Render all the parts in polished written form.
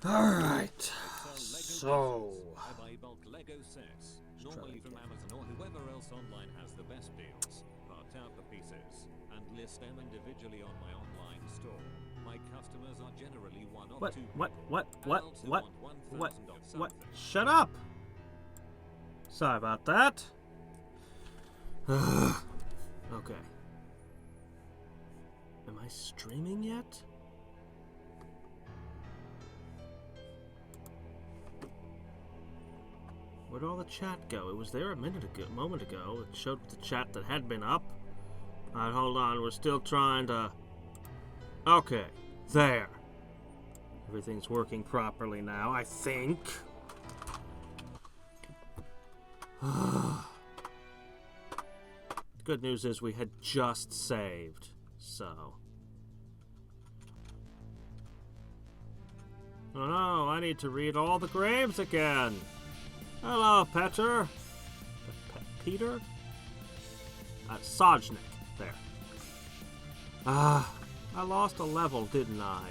Alright. So. I buy bulk Lego sets, normally from Amazon or whoever else online has the best deals. Part out the pieces and list them individually on my online store. My customers are generally one or two people. What? Shut up! Sorry about that. Okay. Am I streaming yet? Where'd all the chat go? It was there a moment ago. It showed the chat that had been up. Alright, hold on. We're still trying to... Okay. There. Everything's working properly now, I think. The good news is we had just saved, so... Oh no, I need to read all the graves again! Hello, Peter. Peter? Sojnik. There. I lost a level, didn't I?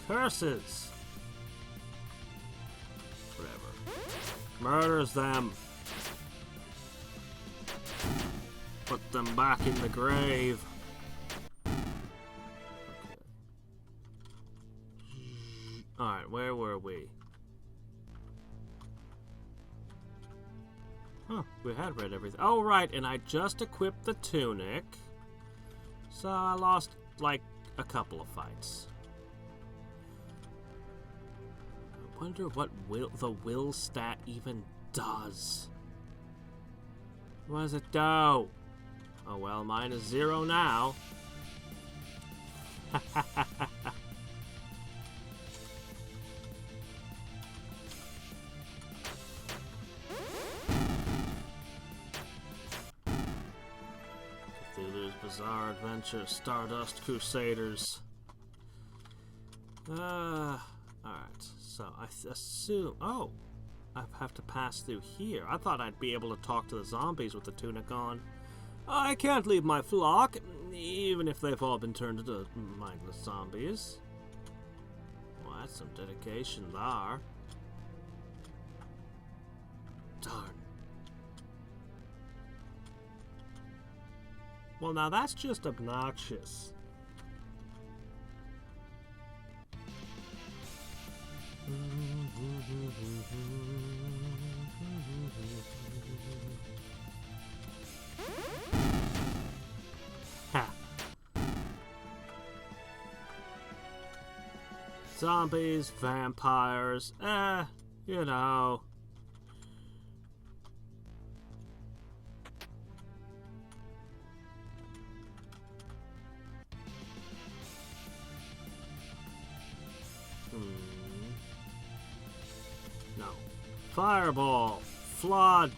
Curses! Whatever. Murders them. Put them back in the grave. Okay. Alright, where were we? Huh, we had read everything. Oh, right, and I just equipped the tunic. So I lost, like, a couple of fights. I wonder what the will stat even does. What does it do? Oh, well, mine is 0 now. Cthulu's Bizarre Adventure, Stardust Crusaders. Alright, so I assume... Oh, I have to pass through here. I thought I'd be able to talk to the zombies with the tunic on. I can't leave my flock, even if they've all been turned into mindless zombies. Well, that's some dedication there. Darn. Well, now that's just obnoxious. Ha. Zombies, vampires, you know. No. Fireball. Flood.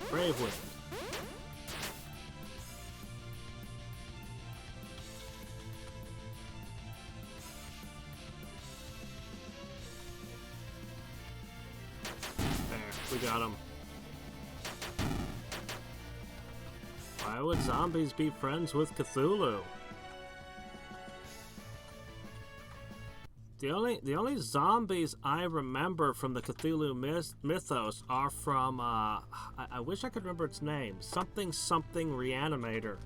Brave Wind. There. We got him. Why would zombies be friends with Cthulhu? The only zombies I remember from the Cthulhu mythos are from, I wish I could remember its name. Something Reanimator.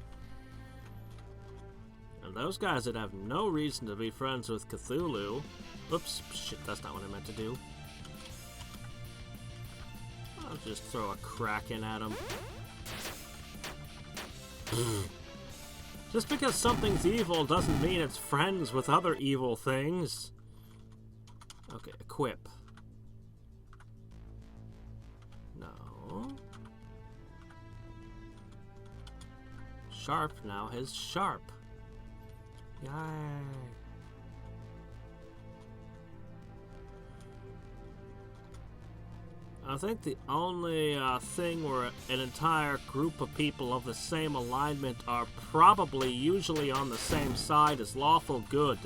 And those guys would have no reason to be friends with Cthulhu. Oops, shit, that's not what I meant to do. I'll just throw a Kraken at him. Just because something's evil doesn't mean it's friends with other evil things. Okay, equip. No. Sharp now has sharp. Yay. I think the only thing where an entire group of people of the same alignment are probably usually on the same side is lawful good.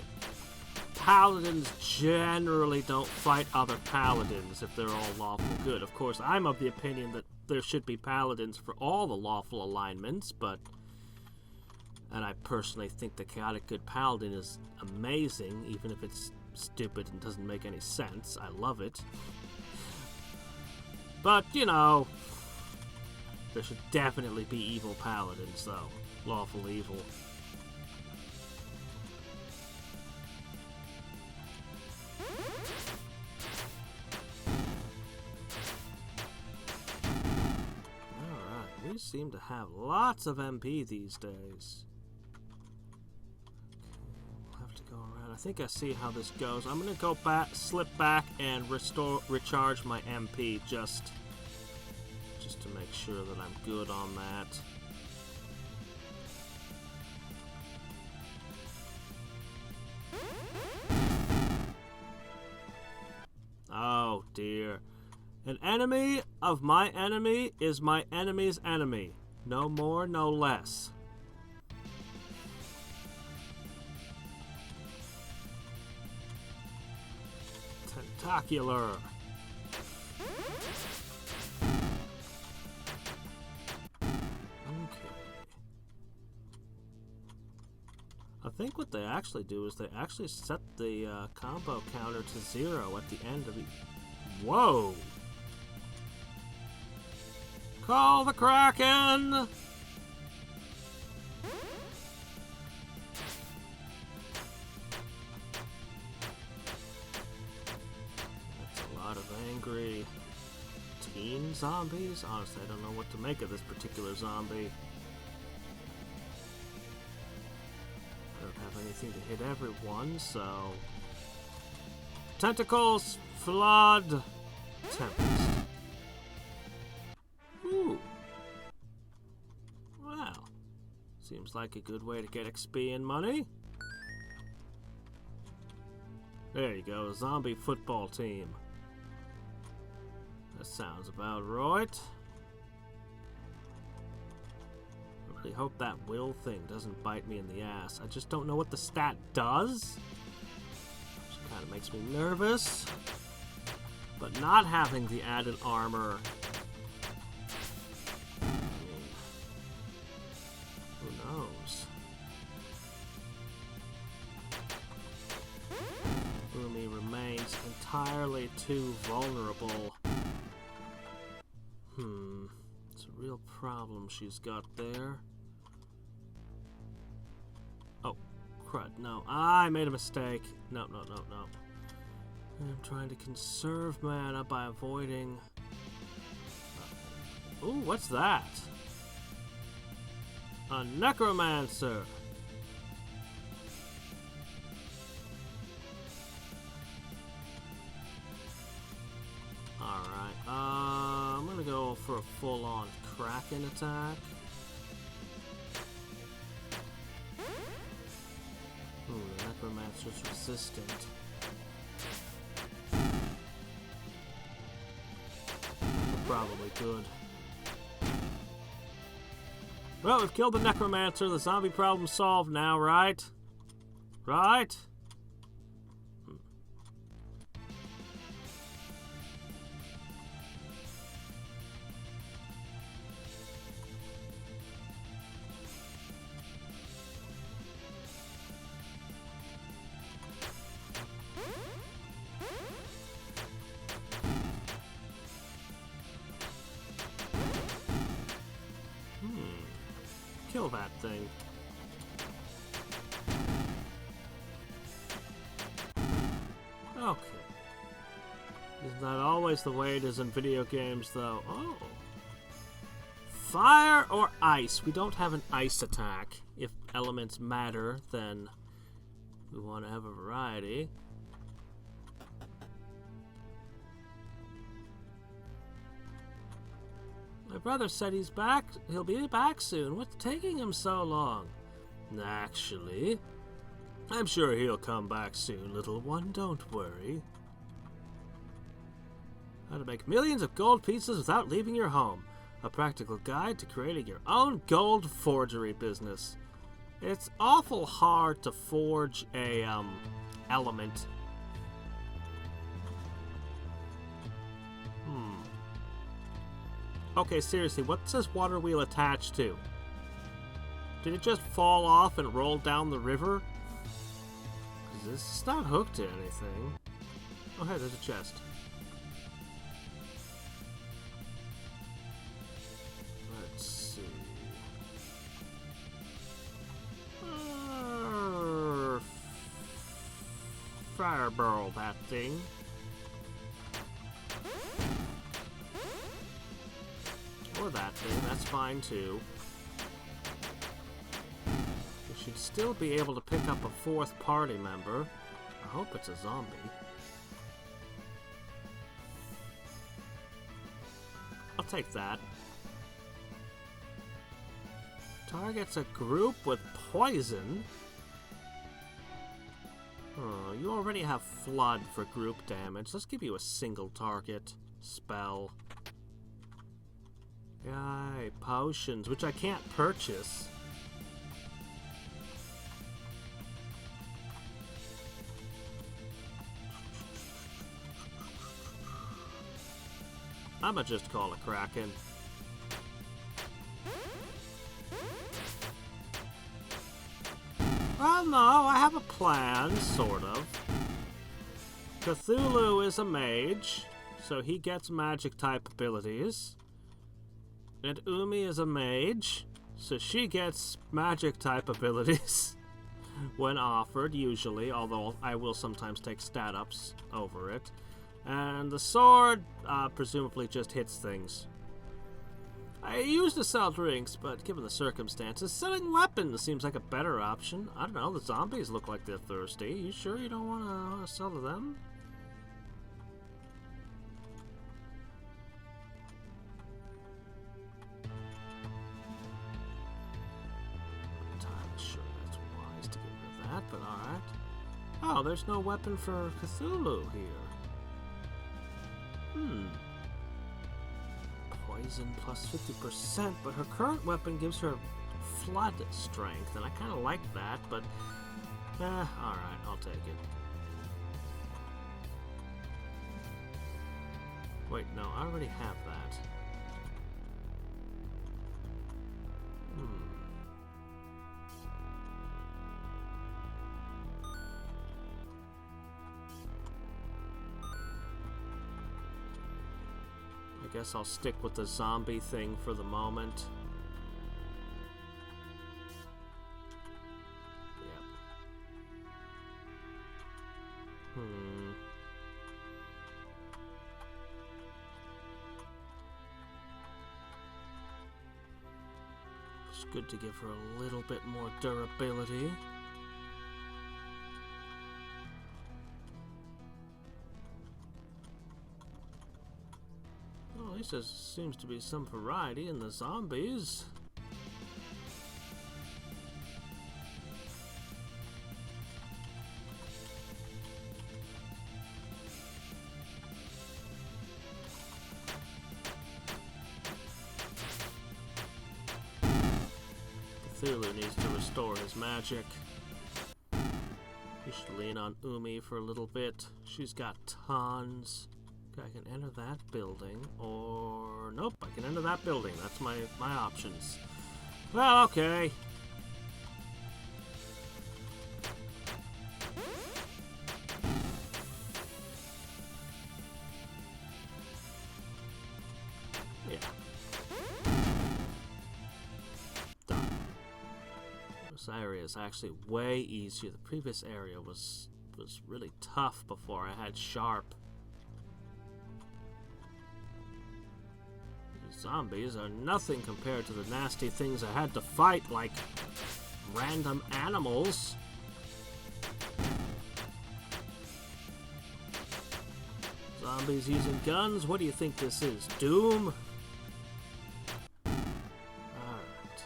Paladins generally don't fight other paladins if they're all lawful good. Of course, I'm of the opinion that there should be paladins for all the lawful alignments, but... And I personally think the chaotic good paladin is amazing, even if it's stupid and doesn't make any sense. I love it. But, you know, there should definitely be evil paladins, though. Lawful evil. Alright, we seem to have lots of MP these days. We'll have to go around. I think I see how this goes. I'm gonna go back, slip back, and recharge my MP just to make sure that I'm good on that. Oh dear. An enemy of my enemy is my enemy's enemy. No more, no less. Tentacular. Okay. I think what they actually do is they actually set the combo counter to 0 at the end of each. Whoa! Call the Kraken! That's a lot of angry teen zombies. Honestly, I don't know what to make of this particular zombie. I don't have anything to hit everyone, so... Tentacles! Flood! Tempest. Ooh. Well, seems like a good way to get XP and money. There you go, a zombie football team. That sounds about right. I really hope that will thing doesn't bite me in the ass. I just don't know what the stat does. Which kind of makes me nervous. But not having the added armor... who knows? Umi remains entirely too vulnerable. It's a real problem she's got there. Oh, crud, no. I made a mistake. No. I'm trying to conserve mana by avoiding... Ooh, what's that? A necromancer! Alright, I'm gonna go for a full-on Kraken attack. Ooh, the necromancer's resistant. Probably good. Well, we've killed the necromancer. The zombie problem solved now, right? Right? Kill that thing. Okay. Isn't that always the way it is in video games, though? Oh. Fire or ice? We don't have an ice attack. If elements matter, then we want to have a variety. My brother said he's back. He'll be back soon. What's taking him so long? Actually, I'm sure he'll come back soon, little one. Don't worry. How to make millions of gold pieces without leaving your home. A practical guide to creating your own gold forgery business. It's awful hard to forge a element. Okay, seriously, what's this water wheel attached to? Did it just fall off and roll down the river? It's not hooked to anything. Oh, hey, there's a chest. Let's see. Fire barrel that thing. Or that thing, that's fine too. We should still be able to pick up a fourth party member. I hope it's a zombie. I'll take that. Targets a group with poison. Oh, you already have Flood for group damage. Let's give you a single target spell. Yay, potions, which I can't purchase. I'ma just call it Kraken. Well, no, I have a plan, sort of. Cthulu is a mage, so he gets magic type abilities. And Umi is a mage, so she gets magic type abilities when offered, usually, although I will sometimes take stat ups over it. And the sword presumably just hits things. I used to sell drinks, but given the circumstances, selling weapons seems like a better option. I don't know, the zombies look like they're thirsty. You sure you don't want to sell to them? I'm not entirely sure that's wise to get rid of that, but alright. Oh, there's no weapon for Cthulhu here. Poison plus 50%, but her current weapon gives her flood strength, and I kind of like that, but alright, I'll take it. Wait, no, I already have that. I guess I'll stick with the zombie thing for the moment. Yep. It's good to give her a little bit more durability. Well, at least there seems to be some variety in the zombies. Cthulhu needs to restore his magic. We should lean on Umi for a little bit. She's got tons. Okay, I can enter that building, or... Nope, I can enter that building. That's my options. Well, okay. Yeah. Done. This area is actually way easier. The previous area was really tough before I had Sharp. Zombies are nothing compared to the nasty things I had to fight, like random animals. Zombies using guns? What do you think this is? Doom? Alright.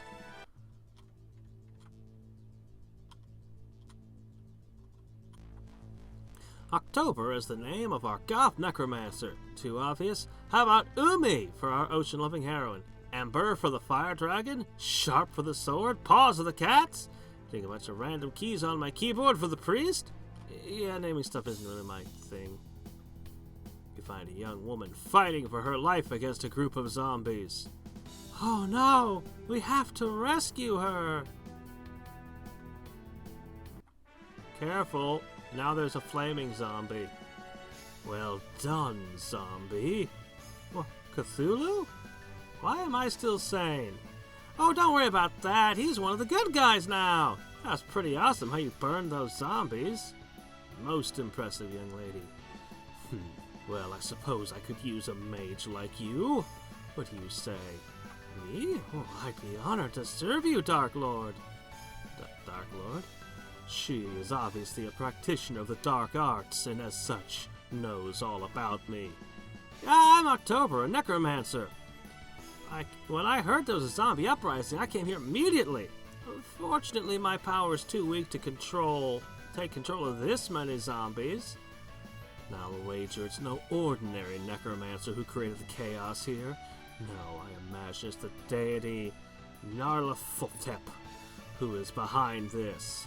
October is the name of our goth necromancer. Too obvious? How about Umi for our ocean-loving heroine? Ember for the fire dragon? Sharp for the sword? Paws for the cats? Think a bunch of random keys on my keyboard for the priest? Yeah, naming stuff isn't really my thing. You find a young woman fighting for her life against a group of zombies. Oh no! We have to rescue her! Careful. Now there's a flaming zombie. Well done, zombie. What, Cthulhu? Why am I still sane? Oh, don't worry about that. He's one of the good guys now. That's pretty awesome how you burned those zombies. Most impressive, young lady. Well, I suppose I could use a mage like you. What do you say? Me? Oh, I'd be honored to serve you, Dark Lord. Dark Lord? She is obviously a practitioner of the dark arts, and as such, knows all about me. I'm October, a necromancer. When I heard there was a zombie uprising, I came here immediately. Unfortunately, my power is too weak to take control of this many zombies. Now, I'll wager it's no ordinary necromancer who created the chaos here. No, I imagine it's the deity Nyarlathotep who is behind this.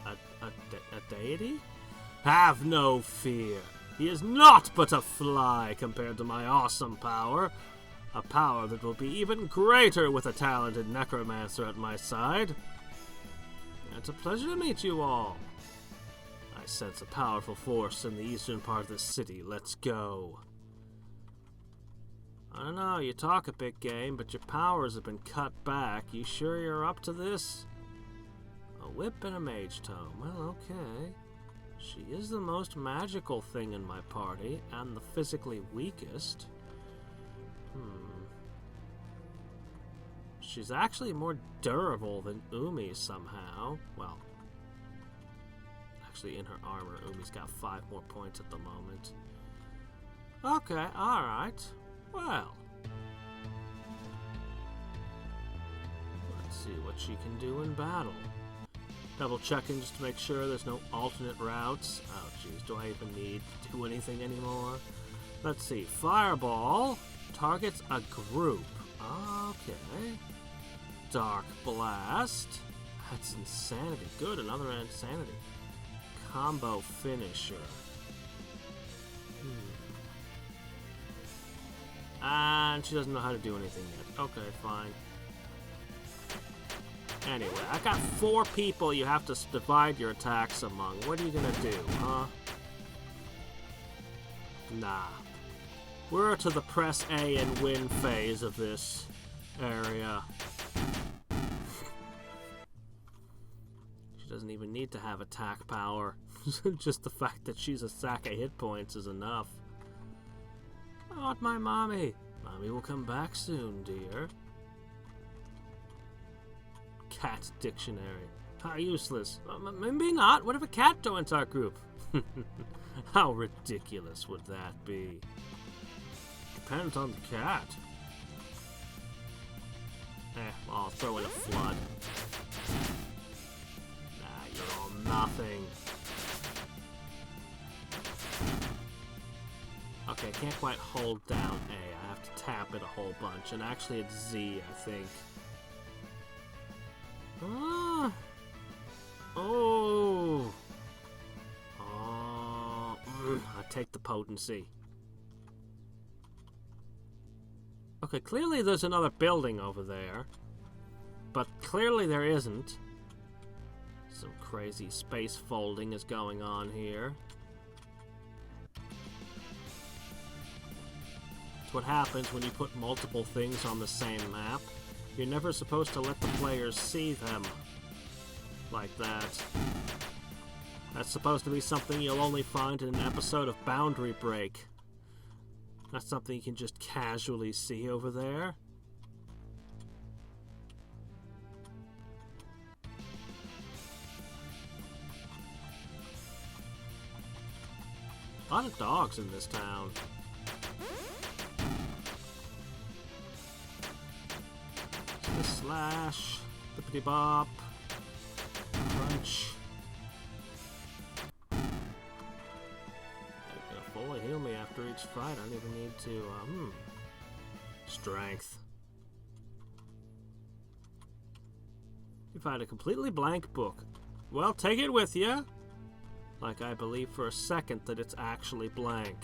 A deity? Have no fear. He is not but a fly compared to my awesome power. A power that will be even greater with a talented necromancer at my side. It's a pleasure to meet you all. I sense a powerful force in the eastern part of the city. Let's go. I don't know, you talk a big game, but your powers have been cut back. You sure you're up to this? A whip and a mage tome. Well, okay. She is the most magical thing in my party, and the physically weakest. She's actually more durable than Umi somehow. Well, actually in her armor, Umi's got 5 more points at the moment. Okay, alright. Well. Let's see what she can do in battle. Double checking just to make sure there's no alternate routes. Oh jeez, do I even need to do anything anymore? Let's see. Fireball targets a group. Okay. Dark Blast. That's insanity. Good, another insanity. Combo finisher. And she doesn't know how to do anything yet. Okay, fine. Anyway, I got 4 people you have to divide your attacks among. What are you gonna do, huh? Nah. We're to the press A and win phase of this area. She doesn't even need to have attack power. Just the fact that she's a sack of hit points is enough. I want my mommy. Mommy will come back soon, dear. Cat dictionary. How useless. Maybe not. What if a cat joins our group? How ridiculous would that be? Depends on the cat. Well, I'll throw in a flood. Nah, you're all nothing. Okay, I can't quite hold down A. I have to tap it a whole bunch. And actually it's Z, I think. I take the potency. Okay, clearly there's another building over there. But clearly there isn't. Some crazy space folding is going on here. It's what happens when you put multiple things on the same map. You're never supposed to let the players see them like that. That's supposed to be something you'll only find in an episode of Boundary Break. Not something you can just casually see over there. A lot of dogs in this town. Slash, bippity bop, crunch. They're gonna fully heal me after each fight. I don't even need to, strength. You find a completely blank book. Well, take it with you. Like I believe for a second that it's actually blank.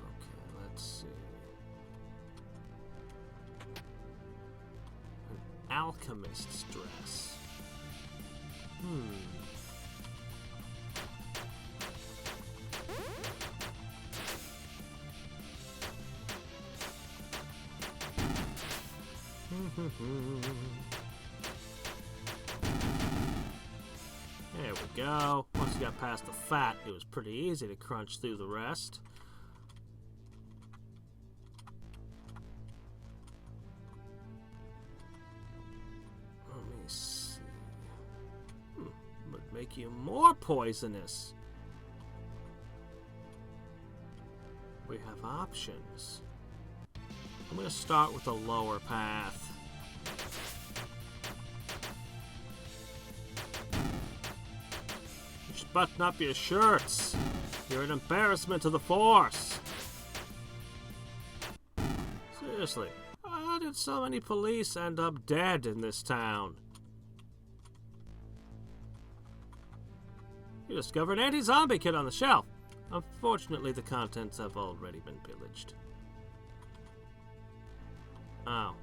Okay, let's see. alchemist's dress. There we go. Once you got past the fat, it was pretty easy to crunch through the rest. Let me see. Would make you more poisonous. We have options. I'm going to start with the lower path. You should button up your shirts. You're an embarrassment to the force. Seriously, how did so many police end up dead in this town? You discovered an anti-zombie kit on the shelf. Unfortunately, the contents have already been pillaged. Oh.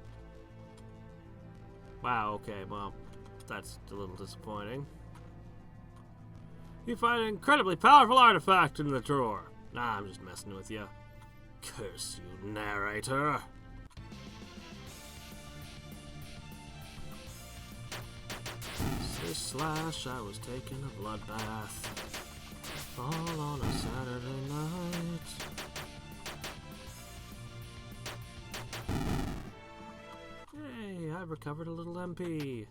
Wow, okay, well, that's a little disappointing. You find an incredibly powerful artifact in the drawer. Nah, I'm just messing with you. Curse you, narrator. Slash, I was taking a bloodbath. All on a Saturday night. Hey, I've recovered a little MP.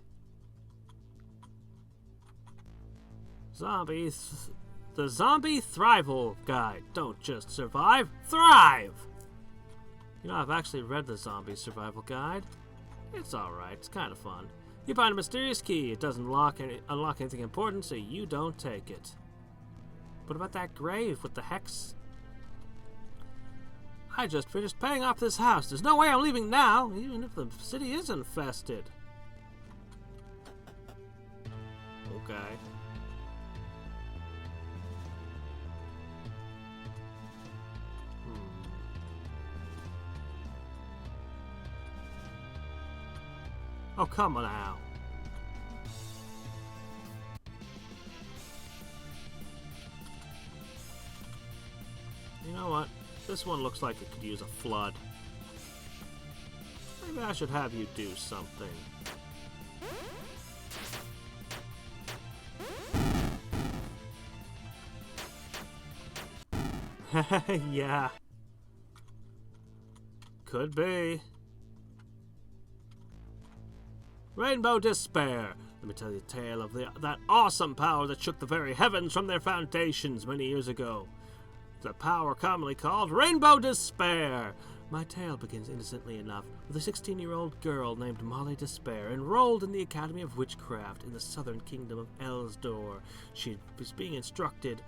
The Zombie Thrival Guide. Don't just survive, thrive! You know, I've actually read the Zombie Survival Guide. It's alright, it's kind of fun. You find a mysterious key. It doesn't unlock anything important, so you don't take it. What about that grave with the hex? I just finished paying off this house. There's no way I'm leaving now, even if the city is infested. Okay. Oh, come on now. You know what? This one looks like it could use a flood. Maybe I should have you do something. Yeah. Could be. Rainbow Despair. Let me tell you a tale of that awesome power that shook the very heavens from their foundations many years ago. The power commonly called Rainbow Despair. My tale begins innocently enough with a 16-year-old girl named Molly Despair enrolled in the Academy of Witchcraft in the southern kingdom of Elsdor. She was being instructed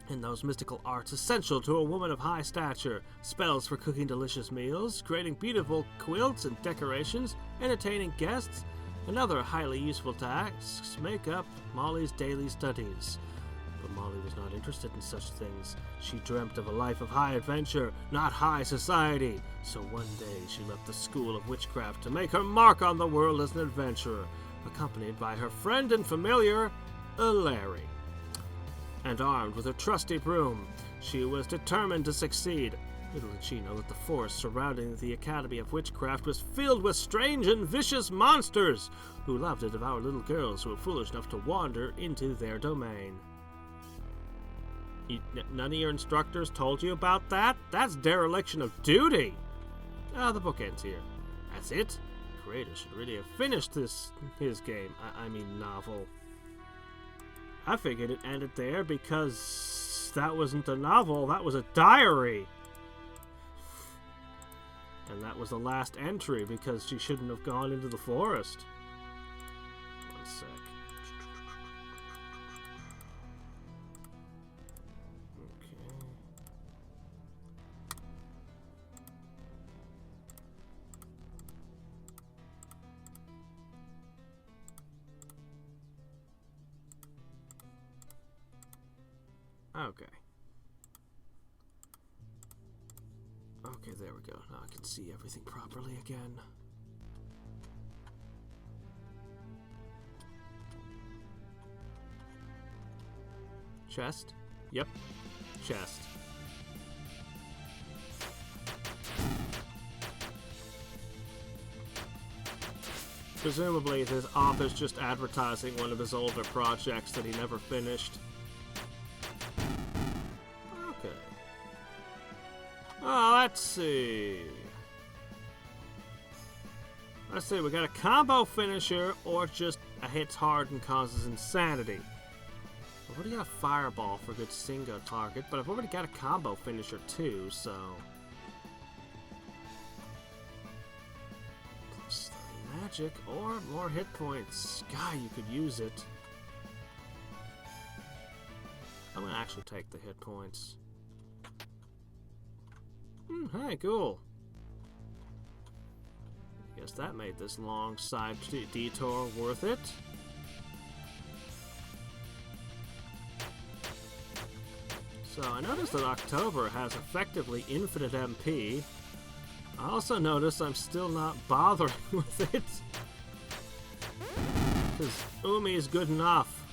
in those mystical arts essential to a woman of high stature, spells for cooking delicious meals, creating beautiful quilts and decorations, entertaining guests, and other highly useful tasks make up Molly's daily studies. But Molly was not interested in such things. She dreamt of a life of high adventure, not high society. So one day she left the school of witchcraft to make her mark on the world as an adventurer, accompanied by her friend and familiar, Larry. And armed with her trusty broom, she was determined to succeed. Little did she know that the forest surrounding the Academy of Witchcraft was filled with strange and vicious monsters who loved to devour little girls who were foolish enough to wander into their domain. None of your instructors told you about that? That's dereliction of duty! The book ends here. That's it? The creator should really have finished his game. I mean novel. I figured it ended there because that wasn't a novel, that was a diary. And that was the last entry because she shouldn't have gone into the forest. One sec. Okay. Okay, there we go. Now I can see everything properly again. Chest? Yep. Chest. Presumably, this author's just advertising one of his older projects that he never finished. Okay. Oh, let's see. Let's see, we got a combo finisher or just a hits hard and causes insanity. I've already got a fireball for a good single target, but I've already got a combo finisher too, so... Plus 30 magic or more hit points. God, you could use it. I'm gonna actually take the hit points. Hey, cool. Guess that made this long side detour worth it. So I noticed that October has effectively infinite MP. I also notice I'm still not bothering with it. Because Umi is good enough.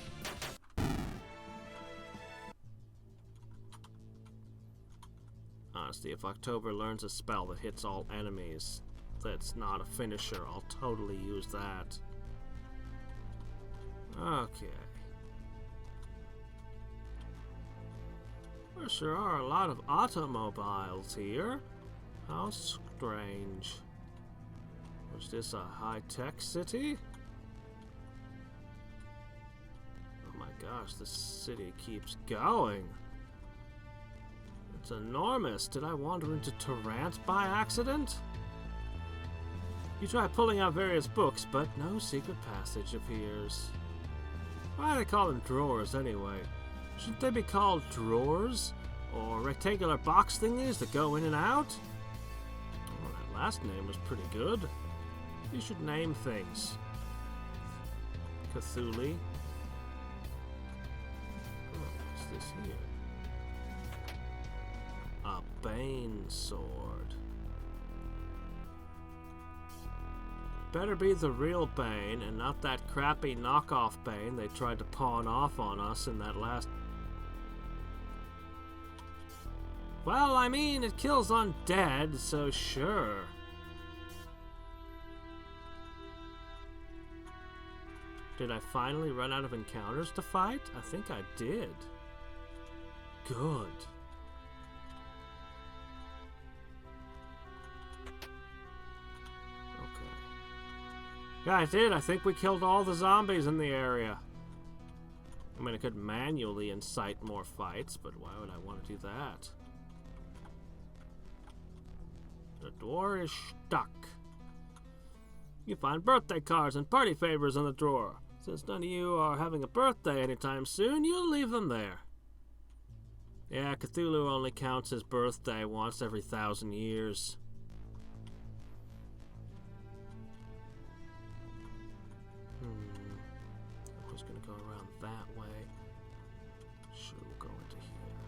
Honestly, if October learns a spell that hits all enemies, that's not a finisher, I'll totally use that. Okay. There sure are a lot of automobiles here. How strange. Was this a high-tech city? Oh my gosh, this city keeps going. It's enormous. Did I wander into Tarant by accident? You try pulling out various books, but no secret passage appears. Why do they call them drawers anyway? Shouldn't they be called drawers? Or rectangular box thingies that go in and out? Well, that last name was pretty good. You should name things. Cthulu. Oh, what's this here? A Bane sword. Better be the real Bane and not that crappy knockoff Bane they tried to pawn off on us in that last... Well, I mean, it kills undead, so sure. Did I finally run out of encounters to fight? I think I did. Good. Yeah, I did. I think we killed all the zombies in the area. I mean, I could manually incite more fights, but why would I want to do that? The door is stuck. You find birthday cards and party favors in the drawer. Since none of you are having a birthday anytime soon, you'll leave them there. Yeah, Cthulhu only counts his birthday once every 1,000 years. I was gonna go around that way. Sure, we'll go into here.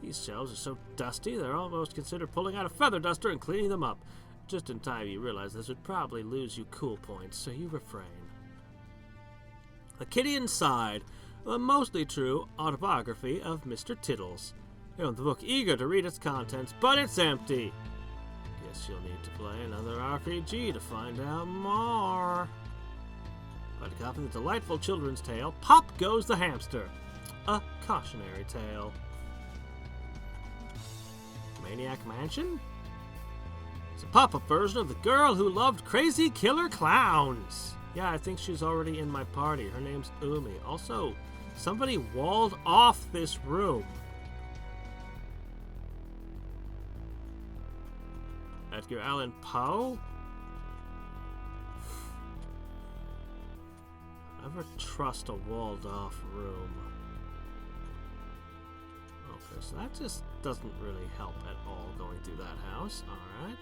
These shelves are so dusty, they're almost considered pulling out a feather duster and cleaning them up. Just in time you realize this would probably lose you cool points, so you refrain. The Kitty Inside, a mostly true autobiography of Mr. Tiddles. You own the book eager to read its contents, but it's empty. Guess you'll need to play another RPG to find out more. But to copy the delightful children's tale, Pop Goes the Hamster. A cautionary tale. Maniac Mansion? It's a pop-up version of The Girl Who Loved Crazy Killer Clowns. Yeah, I think she's already in my party. Her name's Umi. Also, somebody walled off this room. Edgar Allan Poe? Never trust a walled-off room. Okay, so that just doesn't really help at all going through that house. Alright.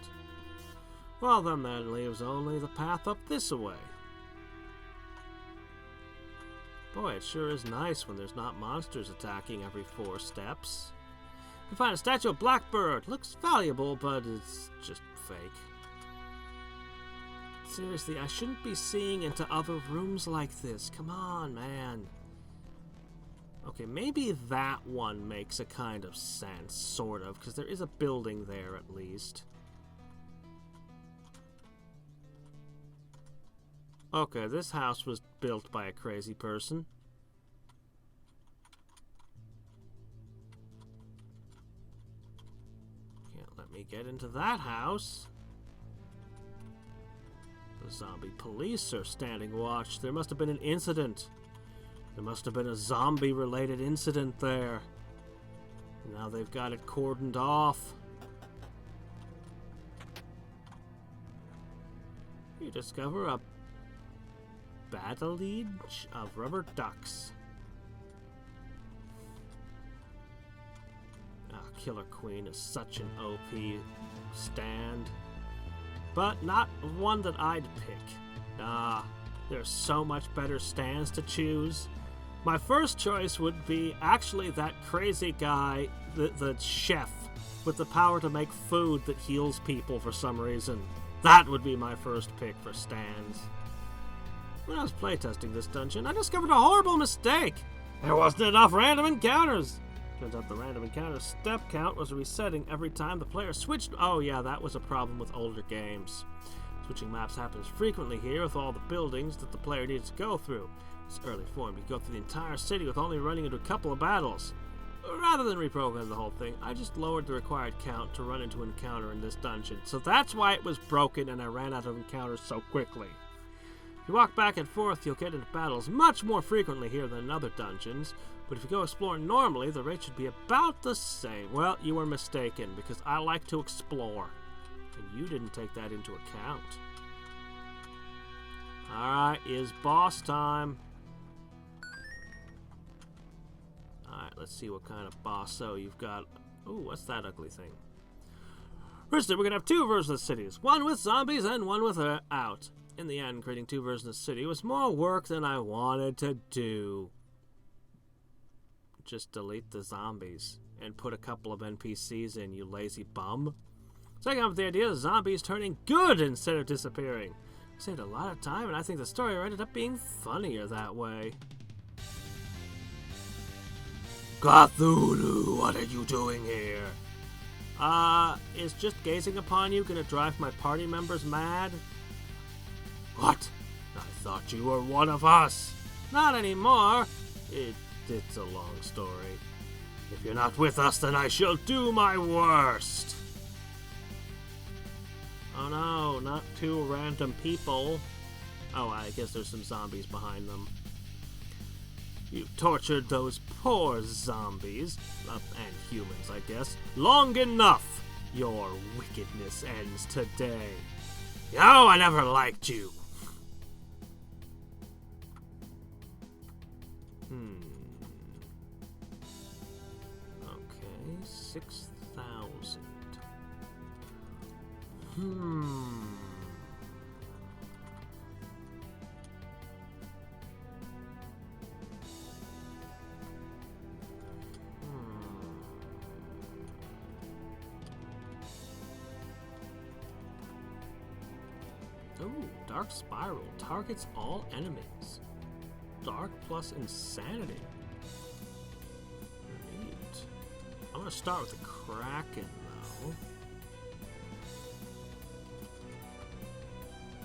Well, then that leaves only the path up this way. Boy, it sure is nice when there's not monsters attacking every 4 steps. You find a statue of Blackbird. Looks valuable, but it's just fake. Seriously, I shouldn't be seeing into other rooms like this. Come on, man. Okay, maybe that one makes a kind of sense, sort of, because there is a building there at least. Okay, this house was built by a crazy person. Can't let me get into that house. The zombie police are standing watch. There must have been an incident. There must have been a zombie-related incident there. Now they've got it cordoned off. You discover a battlage of rubber ducks. Killer Queen is such an OP stand. But not one that I'd pick. There's so much better stands to choose. My first choice would be actually that crazy guy, the chef, with the power to make food that heals people for some reason. That would be my first pick for stands. When I was playtesting this dungeon, I discovered a horrible mistake. There wasn't enough random encounters. Turns out the random encounter step count was resetting every time the player switched. Oh yeah, that was a problem with older games. Switching maps happens frequently here with all the buildings that the player needs to go through. It's early form. You go through the entire city with only running into a couple of battles. Rather than reprogram the whole thing, I just lowered the required count to run into an encounter in this dungeon. So that's why it was broken and I ran out of encounters so quickly. If you walk back and forth, you'll get into battles much more frequently here than in other dungeons. But if you go exploring normally, the rate should be about the same. Well, you were mistaken, because I like to explore. And you didn't take that into account. Alright, is boss time. Alright, let's see what kind of bosso you've got. Ooh, what's that ugly thing? Firstly, we're going to have two versions of the cities. One with zombies and one without. In the end, creating two versions of the city was more work than I wanted to do. Just delete the zombies and put a couple of NPCs in, you lazy bum. So I came up with the idea of zombies turning good instead of disappearing. It saved a lot of time, and I think the story ended up being funnier that way. Cthulu, what are you doing here? Is just gazing upon you gonna drive my party members mad? What? I thought you were one of us. Not anymore. It's a long story. If you're not with us, then I shall do my worst. Oh no, not two random people. Oh, I guess there's some zombies behind them. You tortured those poor zombies, and humans, I guess, long enough. Your wickedness ends today. Oh, I never liked you. Okay, 6,000. Ooh, Dark Spiral targets all enemies. Dark plus Insanity. Neat. I'm gonna start with the Kraken, though.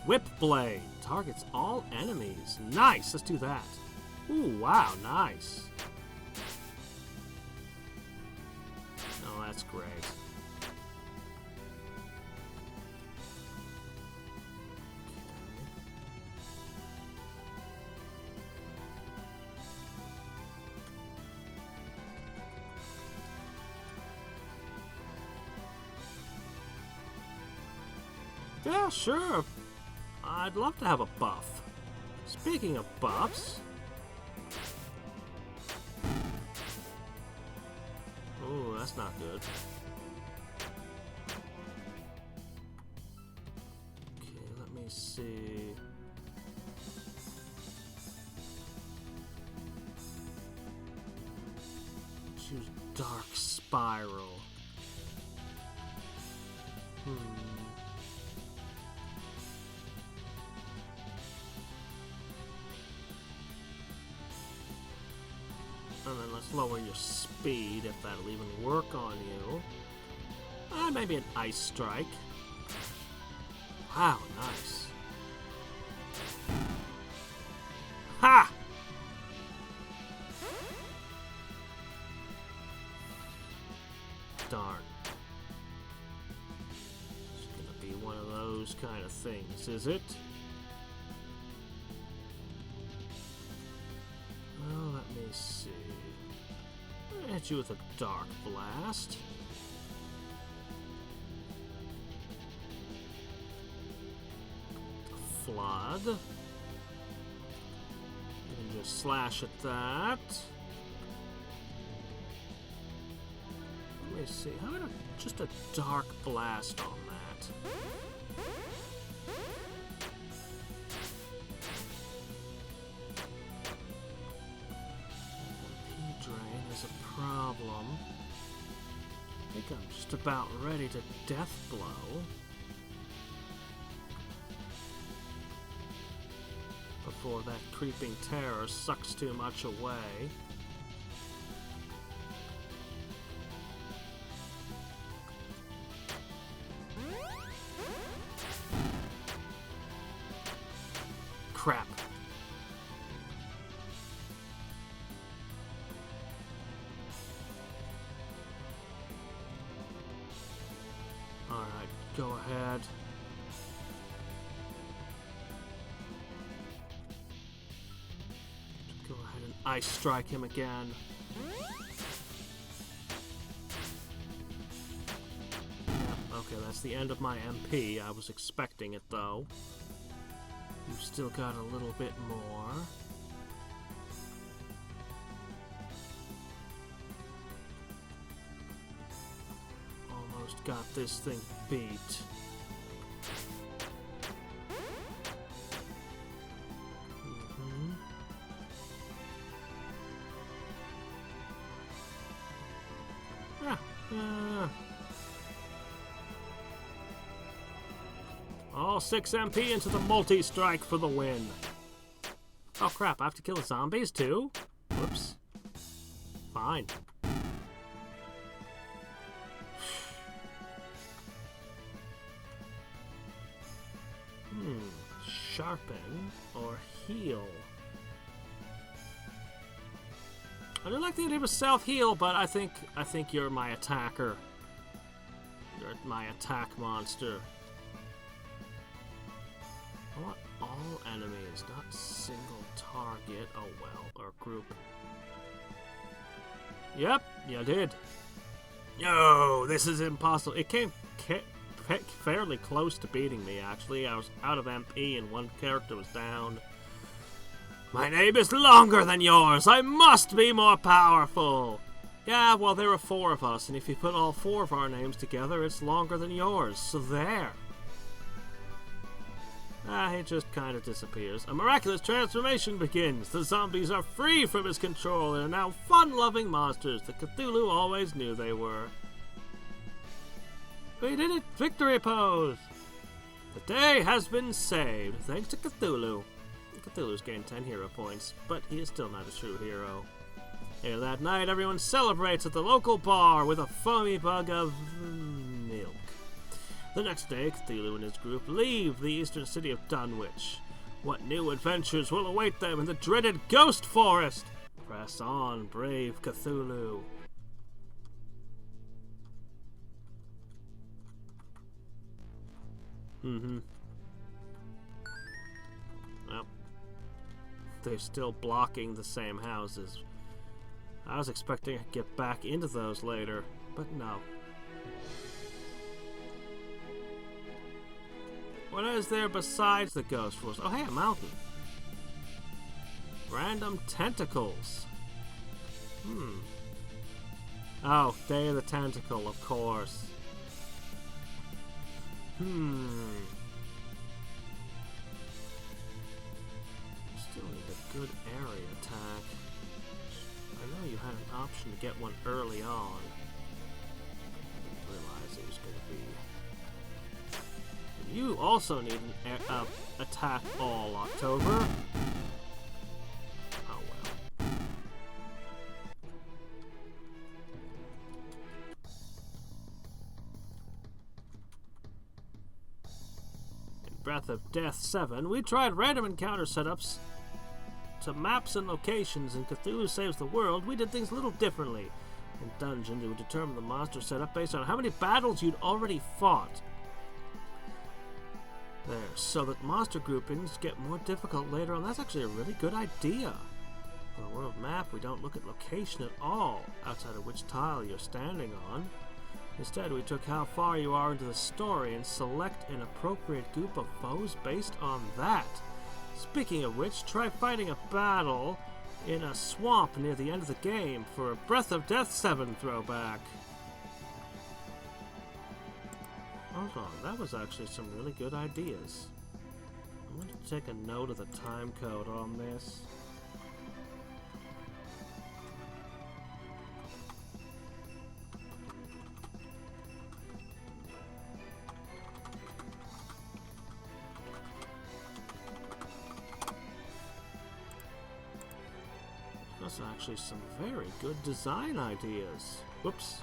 Whip Blade targets all enemies. Nice, let's do that. Ooh, wow, nice. Oh, that's great. Yeah, sure. I'd love to have a buff. Speaking of buffs... Oh, that's not good. Okay, let me see... Choose Dark Spiral. And then let's lower your speed, if that'll even work on you. Maybe an ice strike. Wow, nice. Ha! Darn. It's gonna be one of those kind of things, is it? Well, let me see. I'm gonna hit you with a dark blast. Flood. You can just slash at that. Let me see. How about just a dark blast on that? P-Drain is a problem. I think I'm just about ready to death blow. Before that creeping terror sucks too much away. Crap. Alright, go ahead. Go ahead and ice strike him again. Yep, okay, that's the end of my MP. I was expecting it though. You've still got a little bit more. Almost got this thing beat. All 6 MP into the multi-strike for the win. Oh crap, I have to kill the zombies too? Whoops. Fine. Sharpen or heal. I do like the idea of a self-heal, but I think you're my attacker. You're my attack monster. I want all enemies, not single target. Oh well, or group. Yep, you did. No, this is impossible. It came fairly close to beating me, actually. I was out of MP and one character was down. My name is longer than yours. I must be more powerful. Yeah, well, there are 4 of us, and if you put all 4 of our names together, it's longer than yours. So there. He just kind of disappears. A miraculous transformation begins. The zombies are free from his control and are now fun-loving monsters that Cthulhu always knew they were. We did it! Victory pose! The day has been saved, thanks to Cthulhu. Cthulhu's gained 10 hero points, but he is still not a true hero. Later that night, everyone celebrates at the local bar with a foamy bug of milk. The next day, Cthulhu and his group leave the eastern city of Dunwich. What new adventures will await them in the dreaded Ghost Forest? Press on, brave Cthulhu. Well, they're still blocking the same houses. I was expecting to get back into those later, but no. What is there besides the Ghost Forest? Oh, hey, a mountain. Random tentacles. Oh, Day of the Tentacle, of course. Still need a good area attack. I know you had an option to get one early on. I didn't realize it was going to be... You also need an attack all October. Oh well. Breath of Death 7, we tried random encounter setups to maps and locations. In Cthulhu Saves the World, we did things a little differently. In Dungeon, you would determine the monster setup based on how many battles you'd already fought. There, so that monster groupings get more difficult later on. That's actually a really good idea. On a world map, we don't look at location at all, outside of which tile you're standing on. Instead, we took how far you are into the story and select an appropriate group of foes based on that. Speaking of which, try fighting a battle in a swamp near the end of the game for a Breath of Death 7 throwback. Hold on, that was actually some really good ideas. I'm going to take a note of the time code on this. That's actually some very good design ideas. Whoops.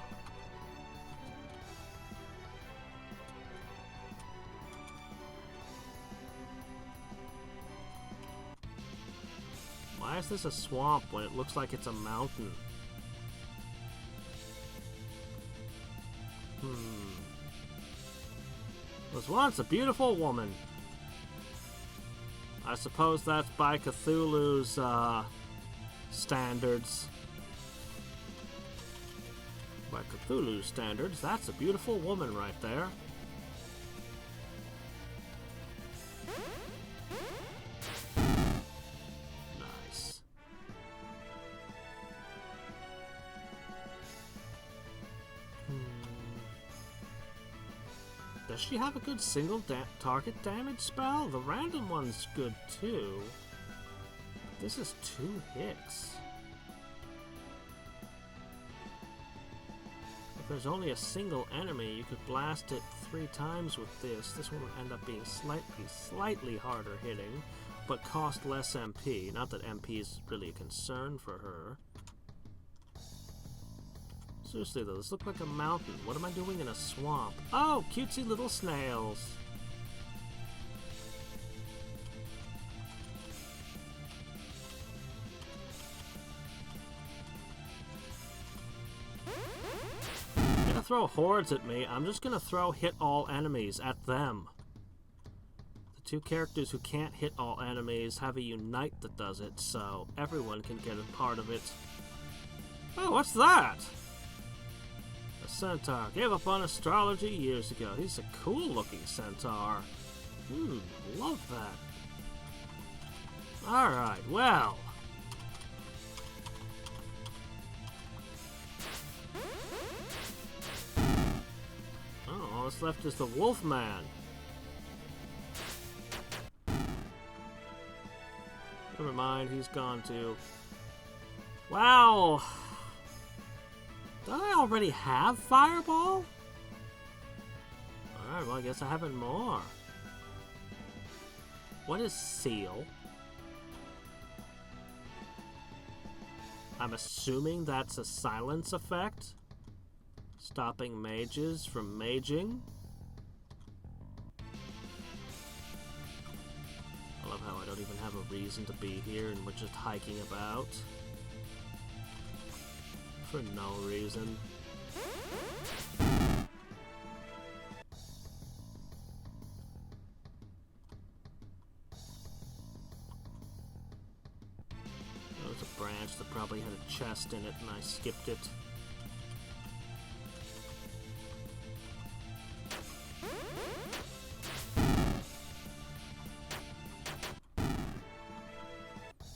Why is this a swamp when it looks like it's a mountain? Was once a beautiful woman. I suppose that's by Cthulhu's, standards. By Cthulhu's standards, that's a beautiful woman right there. Nice. Does she have a good single target damage spell? The random one's good too. This is 2 hits. If there's only a single enemy, you could blast it 3 times with this. This one would end up being slightly harder hitting, but cost less MP. Not that MP is really a concern for her. Seriously though, this looks like a mountain. What am I doing in a swamp? Oh, cutesy little snails. Throw hordes at me, I'm just gonna throw hit all enemies at them. The 2 characters who can't hit all enemies have a unite that does it, so everyone can get a part of it. Oh, what's that? A centaur. Gave up on astrology years ago. He's a cool looking centaur. Love that. Alright, well. All that's left is the Wolfman. Never mind, he's gone too. Wow! Don't I already have Fireball? Alright, well I guess I have it more. What is Seal? I'm assuming that's a silence effect? Stopping mages from maging. I love how I don't even have a reason to be here and we're just hiking about. For no reason. There was a branch that probably had a chest in it and I skipped it.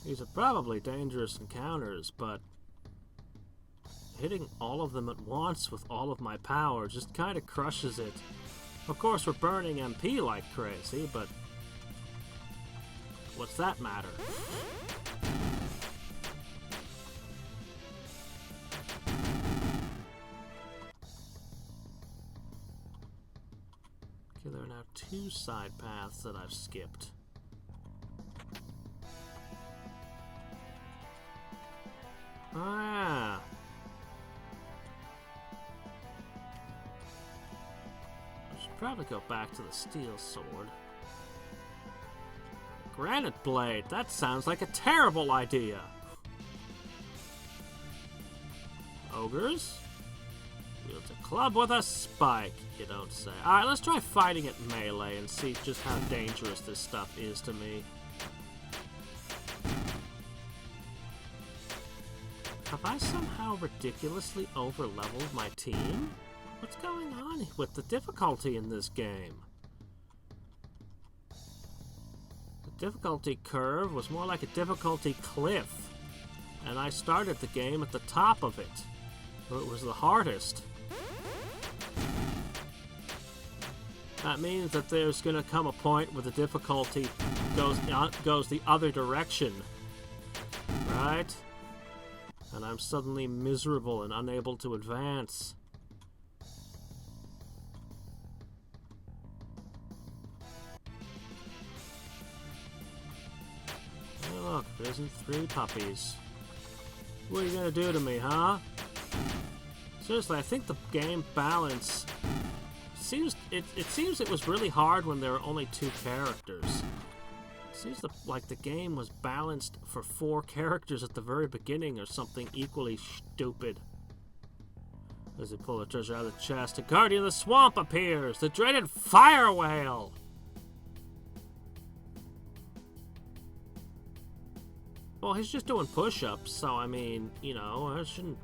These are probably dangerous encounters, but hitting all of them at once with all of my power just kind of crushes it. Of course, we're burning MP like crazy, but what's that matter? Okay, there are now 2 side paths that I've skipped. Ah. I should probably go back to the steel sword. Granite Blade. That sounds like a terrible idea. Ogres? Wields a club with a spike, you don't say. Alright, let's try fighting it melee and see just how dangerous this stuff is to me. Have I somehow ridiculously over-leveled my team? What's going on with the difficulty in this game? The difficulty curve was more like a difficulty cliff, and I started the game at the top of it, where it was the hardest. That means that there's going to come a point where the difficulty goes the other direction, right? And I'm suddenly miserable and unable to advance. Hey look, there's 3 puppies. What are you gonna do to me, huh? Seriously, I think the game balance it seems it was really hard when there were only 2 characters. It seems like the game was balanced for 4 characters at the very beginning or something equally stupid. As they pull the treasure out of the chest, a guardian of the swamp appears, the dreaded fire whale. Well, he's just doing push-ups, so I mean, you know, I shouldn't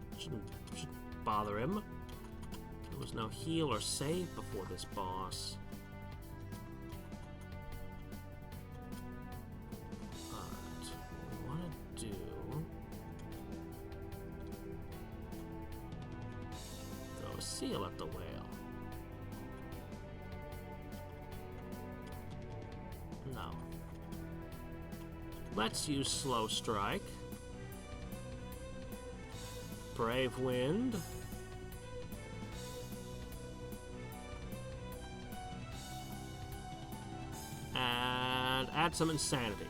bother him. There was no heal or save before this boss. Alright, what we want to do... throw a seal at the whale. No. Let's use Slow Strike. Brave Wind. And add some Insanity.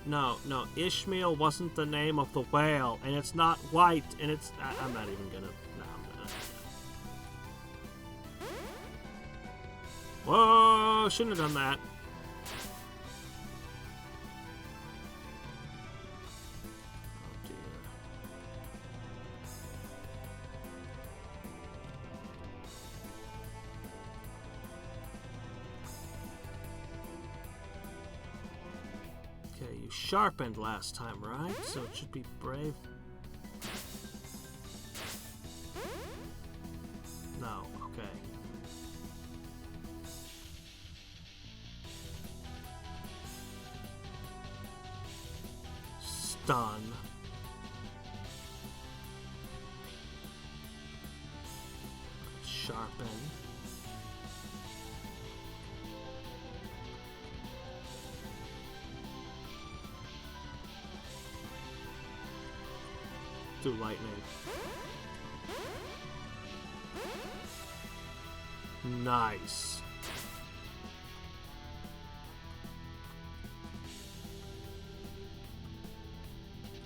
No, Ishmael wasn't the name of the whale, and it's not white, and it's... I'm not even gonna... No, I'm not. Whoa, shouldn't have done that. Oh dear. Okay, you sharpened last time, right? So it should be brave. No, okay. Stun. Sharpen. Do lightning. Nice.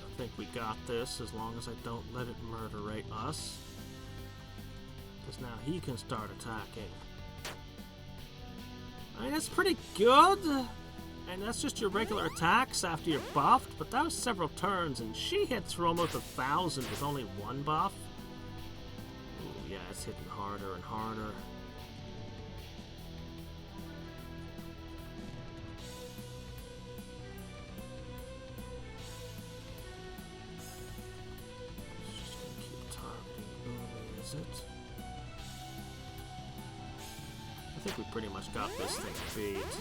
I think we got this as long as I don't let it murderate us. Because now he can start attacking. I mean, that's pretty good. And that's just your regular attacks after you're buffed, but that was several turns, and she hits for almost 1,000 with only 1 buff. Ooh, yeah, it's hitting harder and harder. Just gonna keep targeting Umi, is it? I think we pretty much got this thing beat.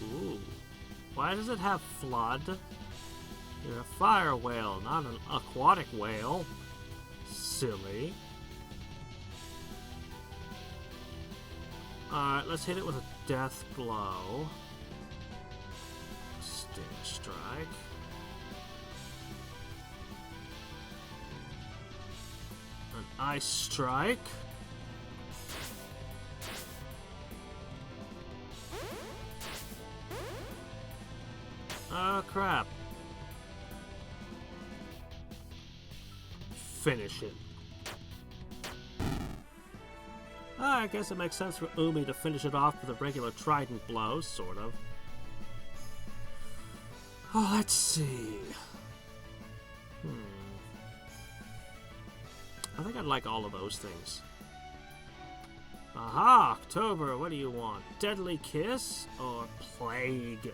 Ooh. Why does it have flood? You're a fire whale, not an aquatic whale. Silly. Alright, let's hit it with a death blow. Sting strike. An ice strike. Oh, crap. finish it. I guess it makes sense for Umi to finish it off with a regular trident blow, sort of. Oh, let's see. I think I'd like all of those things. Aha! October, what do you want? Deadly Kiss or Plague?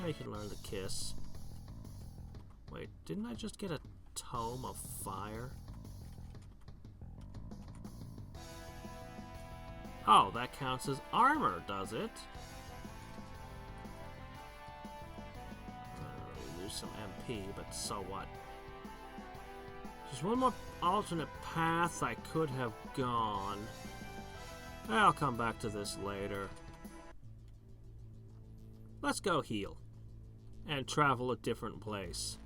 I can learn the Kiss. Wait, didn't I just get a Tome of Fire? Oh, that counts as armor, does it? Lose some MP, but so what? There's one more alternate path I could have gone. I'll come back to this later. Let's go heal. And travel a different place.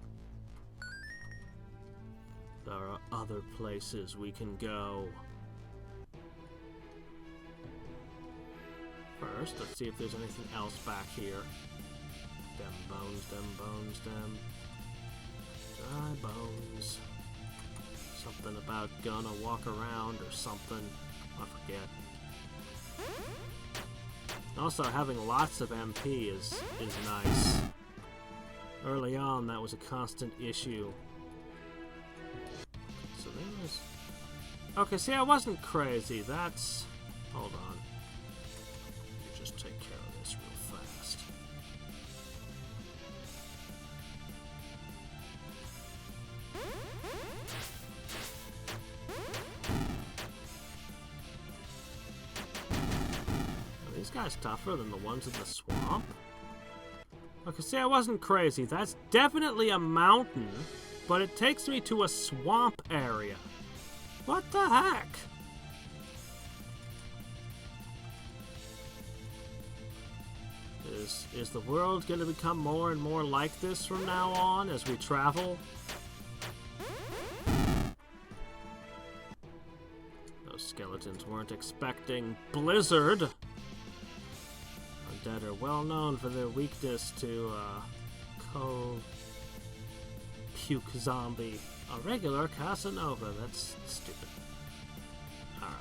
There are other places we can go. First, let's see if there's anything else back here. Dem bones, dem bones, dem. Dry bones. Something about gonna walk around or something. I forget. Also, having lots of MP is nice. Early on, that was a constant issue. So there's... Okay, see, I wasn't crazy. That's... Hold on. You just take care of this real fast. Are these guys tougher than the ones in the swamp? Okay, see, I wasn't crazy. That's definitely a mountain, but it takes me to a swamp area. What the heck? Is the world going to become more and more like this from now on as we travel? Those skeletons weren't expecting Blizzard. Undead are well known for their weakness to puke zombie. A regular Casanova. That's stupid. Alright.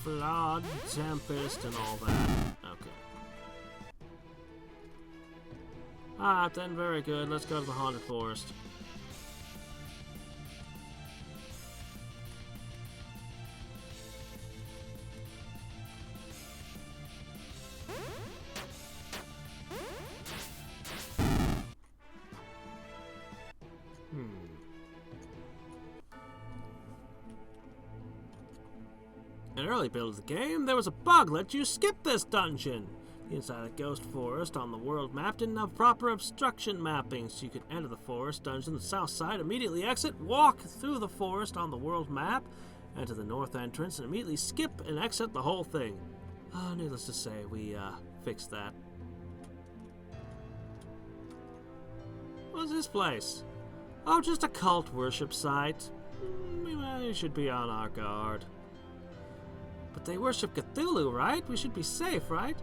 Flood, Tempest, and all that. Okay. Ah, then very good. Let's go to the Haunted Forest. In early builds of the game, there was a bug that let you skip this dungeon. The inside of the Ghost Forest on the world map didn't have proper obstruction mapping, so you could enter the forest dungeon on the south side, immediately exit, walk through the forest on the world map, enter the north entrance, and immediately skip and exit the whole thing. Needless to say, we fixed that. What's this place? Oh, just a cult worship site. We should be on our guard. But they worship Cthulhu, right? We should be safe, right?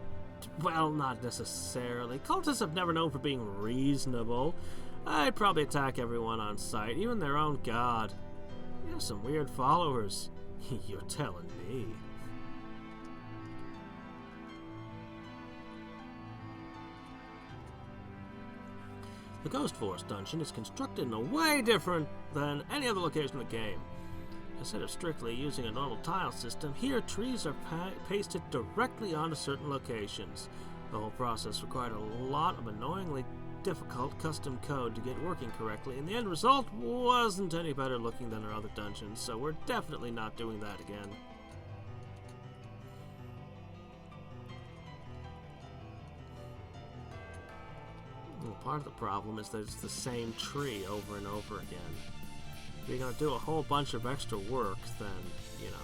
Well, not necessarily. Cultists have never known for being reasonable. I'd probably attack everyone on sight, even their own god. You have some weird followers. You're telling me. The Ghost Forest dungeon is constructed in a way different than any other location in the game. Instead of strictly using a normal tile system, here trees are pasted directly onto certain locations. The whole process required a lot of annoyingly difficult custom code to get working correctly, and the end result wasn't any better looking than our other dungeons, so we're definitely not doing that again. Well, part of the problem is that it's the same tree over and over again. If you're going to do a whole bunch of extra work, then, you know.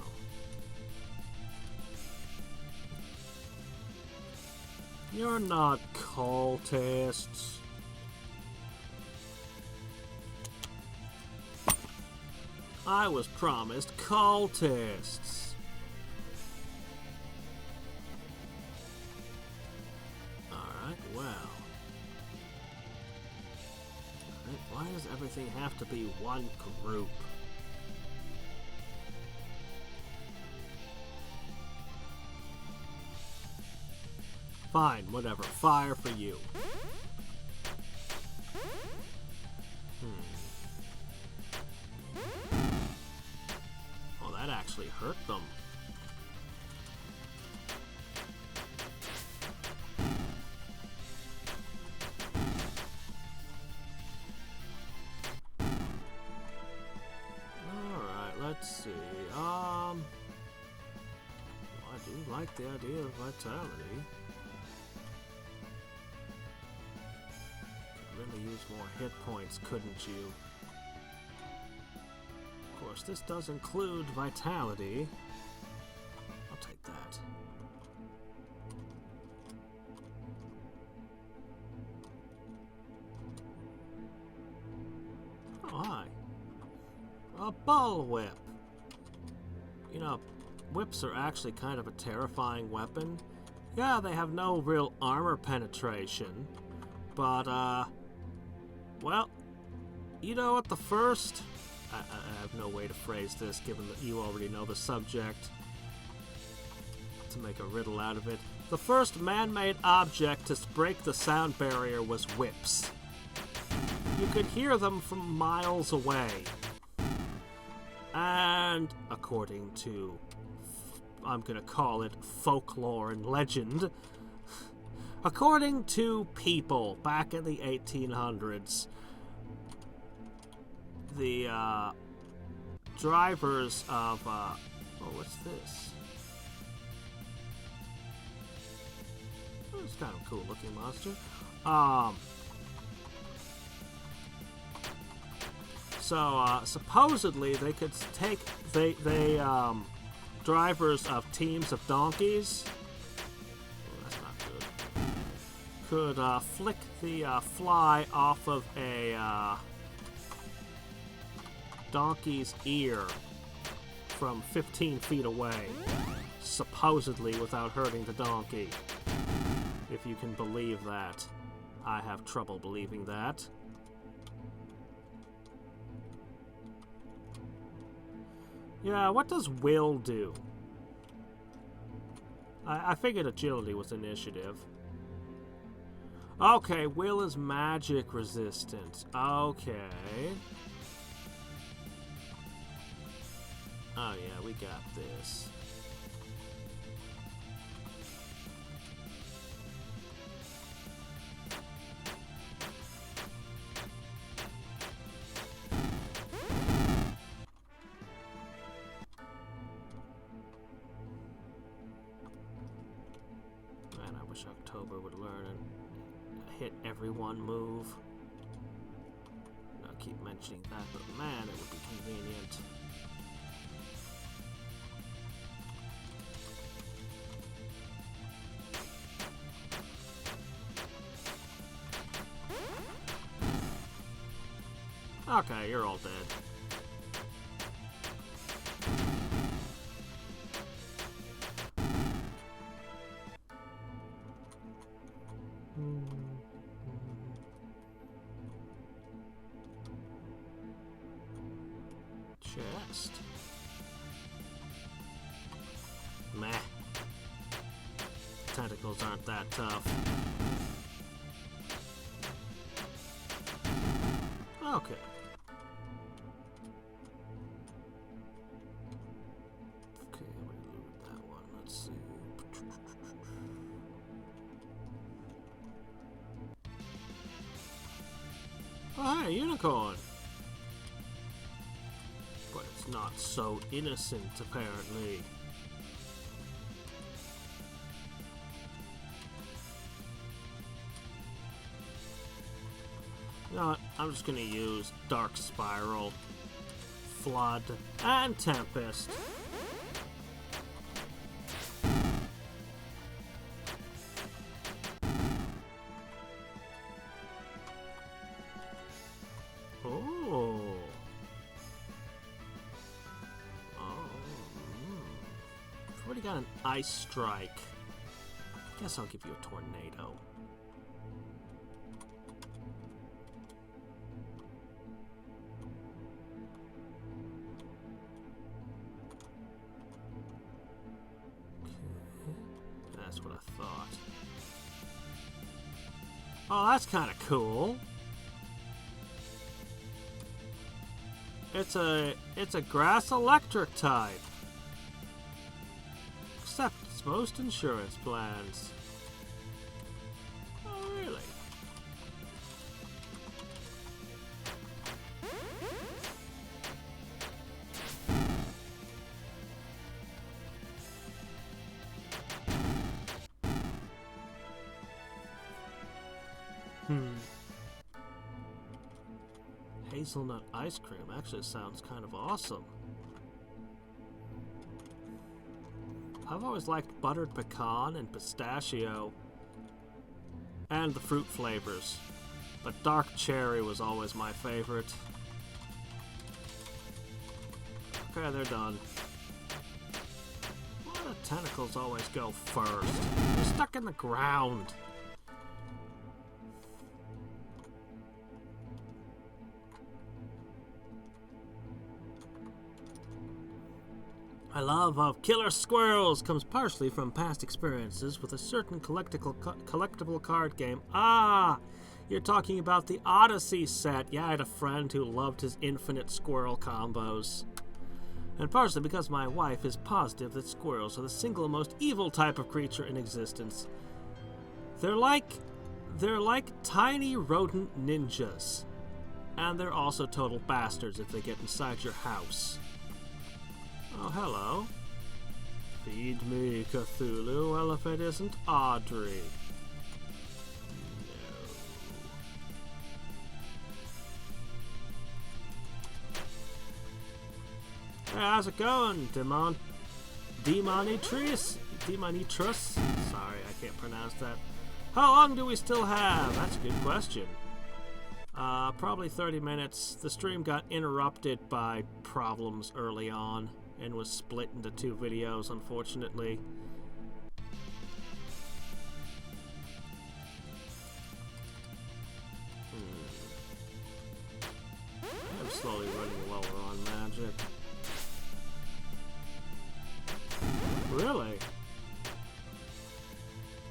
You're not cultists. I was promised cultists. Alright, well. Alright, Why does everything have to be one group? Fine, whatever. Fire for you. Oh, that actually hurt them. Let's see, I do like the idea of vitality. Could really use more hit points, couldn't you? Of course, this does include vitality. I'll take that. Oh, hi. A bullwhip. You know, whips are actually kind of a terrifying weapon. Yeah, they have no real armor penetration, but, well, you know what, the first... I have no way to phrase this, given that you already know the subject. To make a riddle out of it. The first man-made object to break the sound barrier was whips. You could hear them from miles away. And, according to, I'm gonna call it folklore and legend, according to people back in the 1800s, the drivers of, oh, what's this? Oh, it's kind of a cool looking monster. So, supposedly they could take, drivers of teams of donkeys, oh, that's not good, could, flick the, fly off of a, donkey's ear from 15 feet away, supposedly without hurting the donkey. If you can believe that. I have trouble believing that. Yeah, what does will do? I figured agility was initiative. Okay, will is magic resistance. Okay. Oh yeah, we got this. Man, I wish October would learn and hit everyone move. I'll keep mentioning that, but man, it would be convenient. Okay, you're all dead. Chest. Meh. Tentacles aren't that tough. Okay. Okay, we looted that one. Let's see. Oh, hey, unicorn! But it's not so innocent, apparently. You know what? I'm just gonna use Dark Spiral, Flood, and Tempest. Oh. I've already got an Ice Strike. Guess I'll give you a Tornado. Oh, that's kind of cool. It's a grass electric type. Accepts most insurance plans. Oh, really? Hazelnut ice cream actually sounds kind of awesome. I've always liked buttered pecan and pistachio and the fruit flavors, but dark cherry was always my favorite. Okay, they're done. Why do tentacles always go first? They're stuck in the ground. My love of killer squirrels comes partially from past experiences with a certain collectible card game. Ah, you're talking about the Odyssey set. Yeah, I had a friend who loved his infinite squirrel combos. And partially because my wife is positive that squirrels are the single most evil type of creature in existence. They're like tiny rodent ninjas. And they're also total bastards if they get inside your house. Oh, hello. Feed me, Cthulu. Well, if it isn't Audrey. No. Hey, how's it going, Demonitrus? Sorry, I can't pronounce that. How long do we still have? That's a good question. Probably 30 minutes. The stream got interrupted by problems early on and was split into 2 videos, unfortunately. I'm slowly running lower on magic. Really?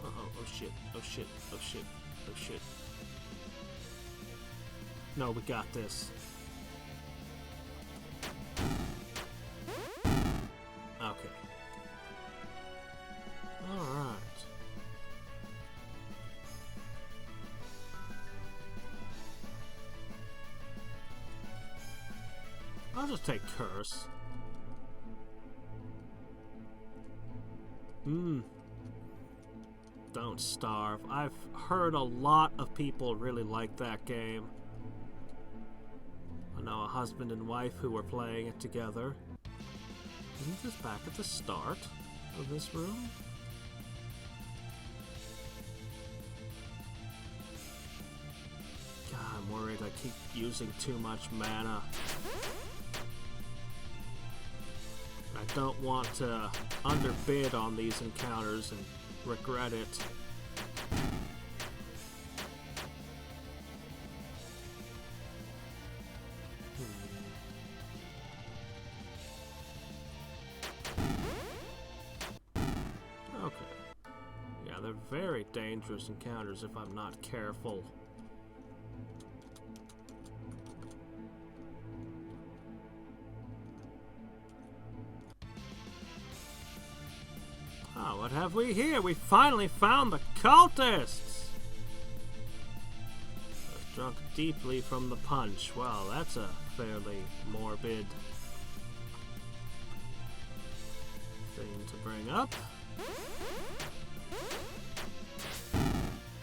Uh-oh, oh shit, oh shit, oh shit, oh shit. No, we got this. Okay. Alright. I'll just take curse. Don't starve. I've heard a lot of people really like that game. I know a husband and wife who were playing it together. Isn't this back at the start of this room? God, I'm worried I keep using too much mana. I don't want to underbid on these encounters and regret it. Very dangerous encounters if I'm not careful. Oh, what have we here? We finally found the cultists! I was drunk deeply from the punch. Well, that's a fairly morbid thing to bring up.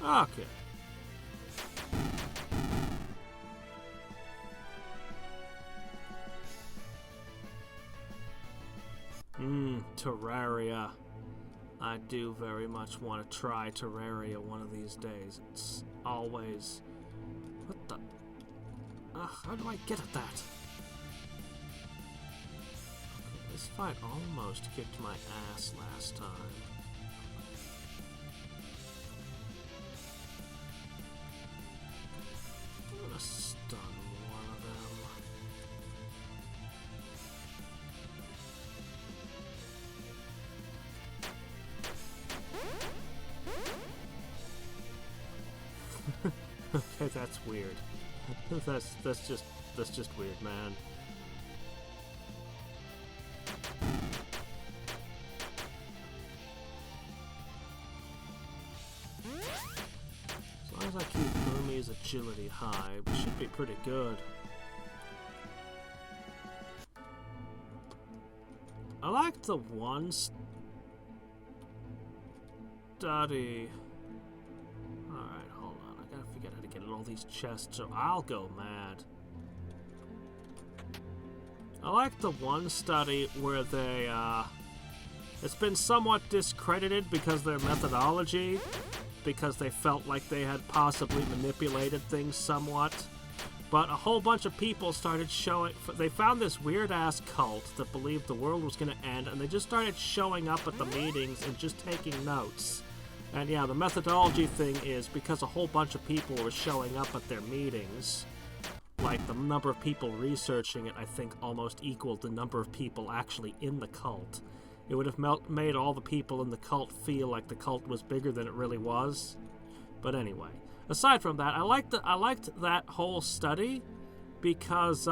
Okay. Terraria. I do very much want to try Terraria one of these days. It's always... What the... how do I get at that? Okay, this fight almost kicked my ass last time. I'm gonna stun one of them. Okay, that's weird. that's just weird, man. As long as I keep Lumi's agility high, we should be pretty good. I like the one study. Alright, hold on. I gotta figure out how to get all these chests or I'll go mad. I like the one study where they, it's been somewhat discredited because of their methodology, because they felt like they had possibly manipulated things somewhat. But a whole bunch of people started showing... They found this weird-ass cult that believed the world was going to end, and they just started showing up at the meetings and just taking notes. And yeah, the methodology thing is because a whole bunch of people were showing up at their meetings. Like, the number of people researching it, I think, almost equaled the number of people actually in the cult. It would have made all the people in the cult feel like the cult was bigger than it really was. But anyway... Aside from that, I liked that whole study because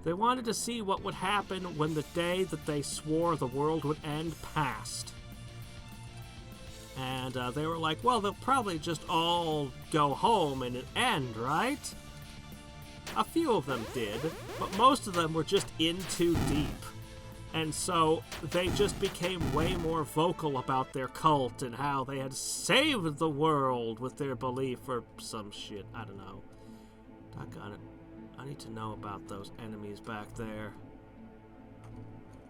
they wanted to see what would happen when the day that they swore the world would end passed. And they were like, well, they'll probably just all go home and end, right? A few of them did, but most of them were just in too deep. And so they just became way more vocal about their cult and how they had saved the world with their belief or some shit. I don't know. Doggone it. I need to know about those enemies back there.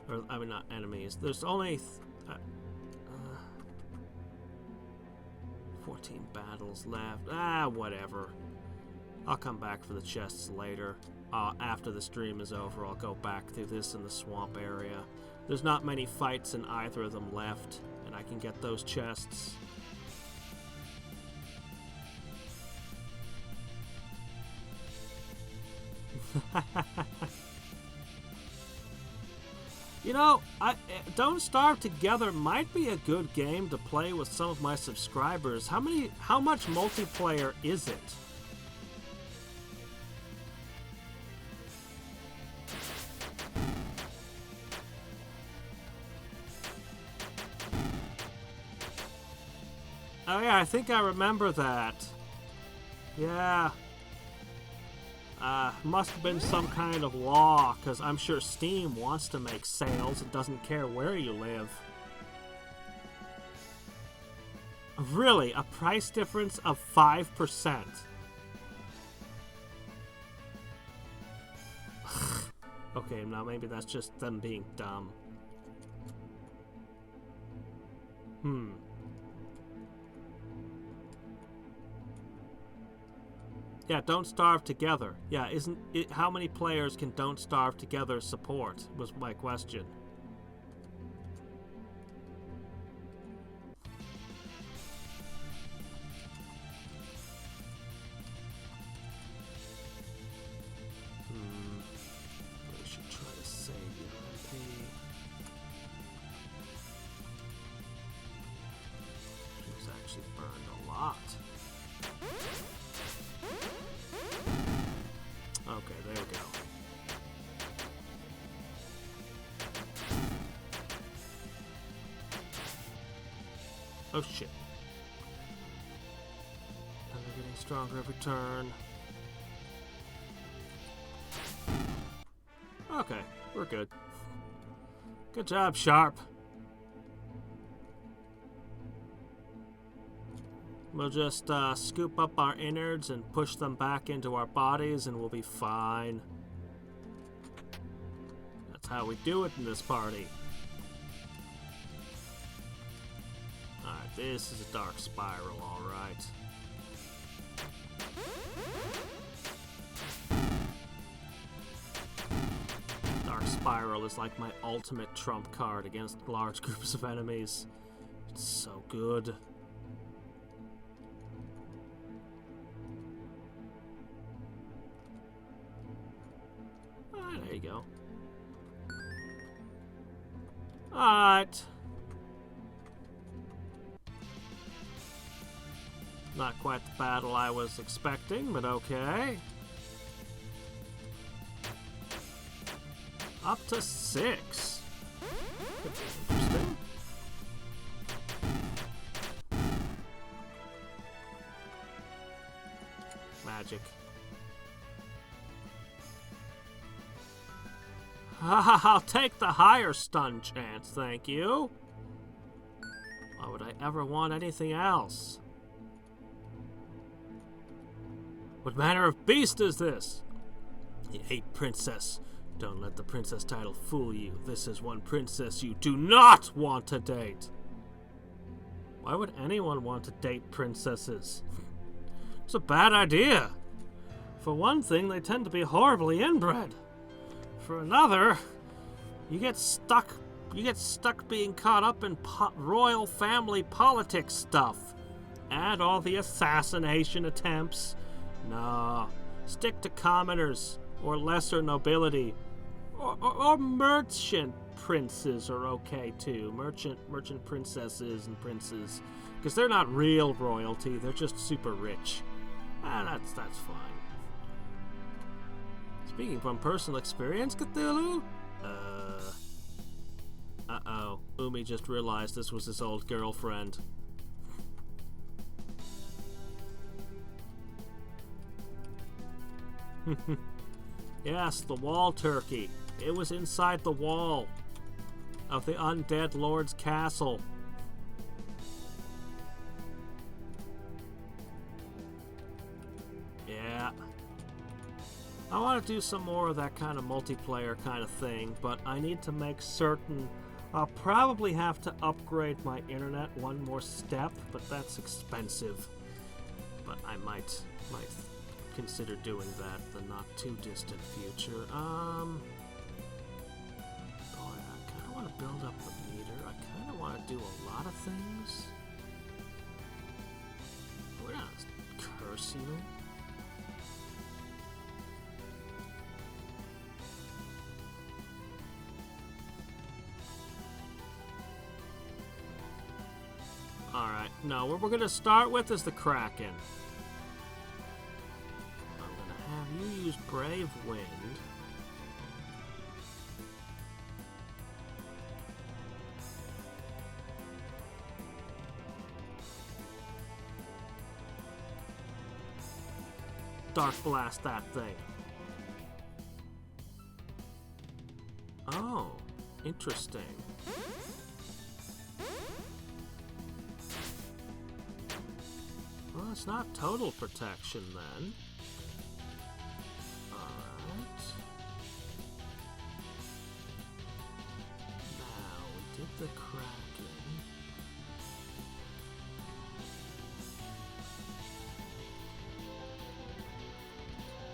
Or, I mean, not enemies. There's only 14 battles left. Ah, whatever. I'll come back for the chests later. After the stream is over, I'll go back through this in the swamp area. There's not many fights in either of them left, and I can get those chests. You know, Don't Starve Together might be a good game to play with some of my subscribers. How much multiplayer is it? Oh yeah, I think I remember that. Yeah. Must have been some kind of law, because I'm sure Steam wants to make sales. It doesn't care where you live. Really? A price difference of 5%? Okay, now maybe that's just them being dumb. Yeah, Don't Starve Together. Yeah, isn't it, how many players can Don't Starve Together support, was my question. We should try to save your MP. She's actually burned a lot. Okay, there we go. Oh shit. And they're getting stronger every turn. Okay, we're good. Good job, Sharp. We'll just scoop up our innards and push them back into our bodies and we'll be fine. That's how we do it in this party. Alright, this is a dark spiral, alright. Dark spiral is like my ultimate trump card against large groups of enemies. It's so good. There you go. Alright. Not quite the battle I was expecting, but okay. Up to 6. Could be interesting. Magic. I'll take the higher stun chance, thank you. Why would I ever want anything else? What manner of beast is this? You hate princess. Don't let the princess title fool you. This is one princess you do not want to date. Why would anyone want to date princesses? It's a bad idea. For one thing, they tend to be horribly inbred. For another, you get stuck being caught up in royal family politics stuff. And all the assassination attempts. Nah, stick to commoners or lesser nobility. Or merchant princes are okay too. Merchant princesses and princes. Because they're not real royalty, they're just super rich. That's fine. Speaking from personal experience, Cthulhu? Uh-oh. Umi just realized this was his old girlfriend. Yes, the wall turkey. It was inside the wall of the undead lord's castle. Yeah. I want to do some more of that kind of multiplayer kind of thing, but I need to make certain I'll probably have to upgrade my internet one more step, but that's expensive. But I might consider doing that in the not too distant future. Boy, I kind of want to build up the meter. I kind of want to do a lot of things. We're not curse you. Alright, no, what we're going to start with is the Kraken. I'm going to have you use Brave Wind. Dark Blast that thing. Oh, interesting. Well, it's not total protection then. Alright. Now, we did the Kraken.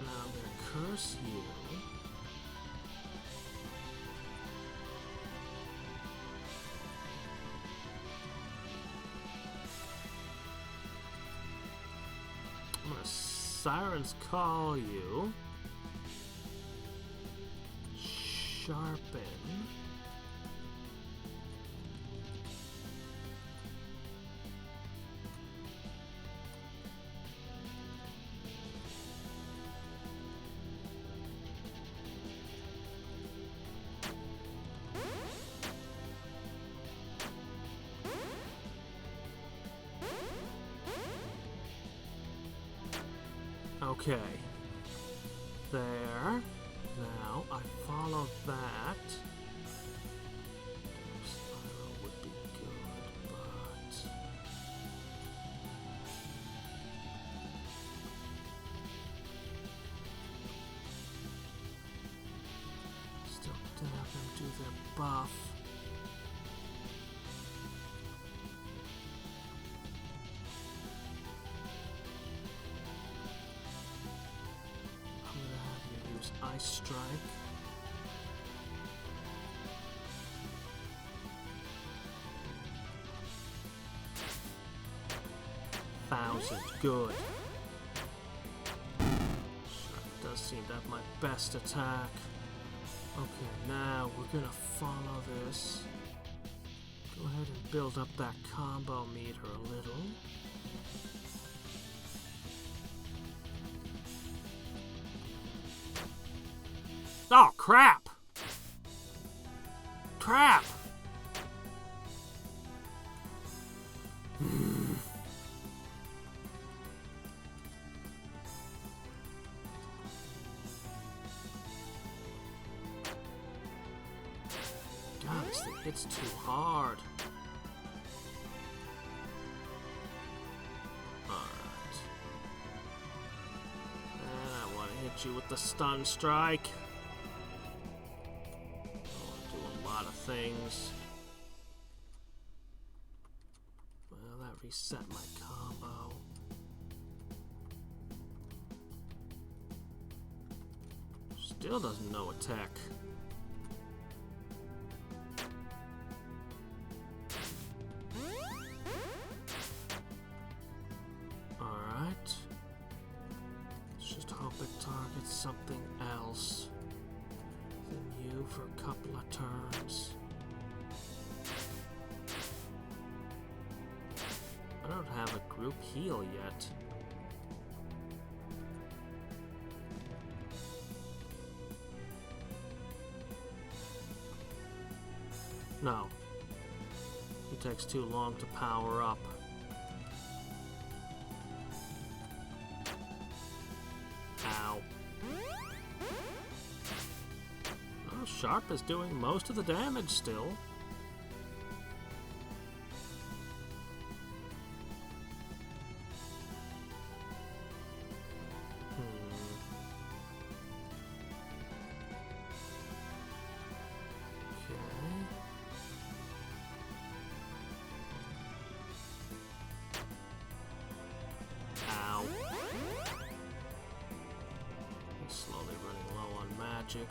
Now I'm gonna curse you. I'm gonna Siren's Call you. Sharpen. Okay. There. Now, I follow that. Spiral would be good, but... Still to have them do their buff. Ice Strike. Thousand, good. Strike does seem to have my best attack. Okay, now we're gonna follow this. Go ahead and build up that combo meter a little. Crap! Crap! God, this thing hits too hard. Alright. And I want to hit you with the stun strike. I want to do a lot of things. Well, that reset my combo. Still doesn't know attack. Alright. Let's just hope it targets something else than you for a couple of turns. I don't have a group heal yet. No. He takes too long to power up. Ow. Oh, Sharp is doing most of the damage still.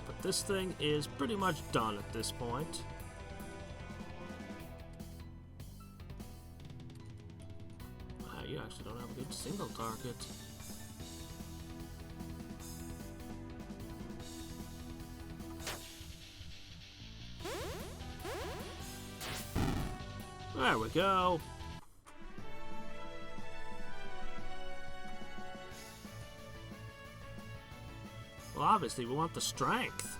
But this thing is pretty much done at this point. Wow, you actually don't have a good single target. There we go. Well, obviously, we want the strength.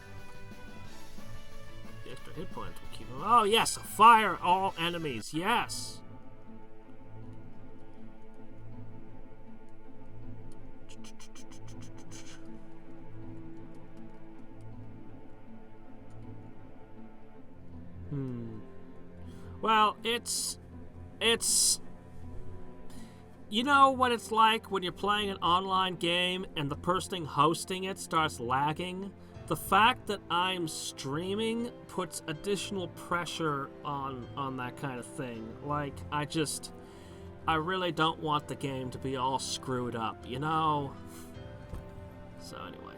The extra hit points will keep them. Oh, yes! Fire all enemies. Yes! Well, it's... You know what it's like when you're playing an online game and the person hosting it starts lagging? The fact that I'm streaming puts additional pressure on that kind of thing. Like, I really don't want the game to be all screwed up, you know? So anyway.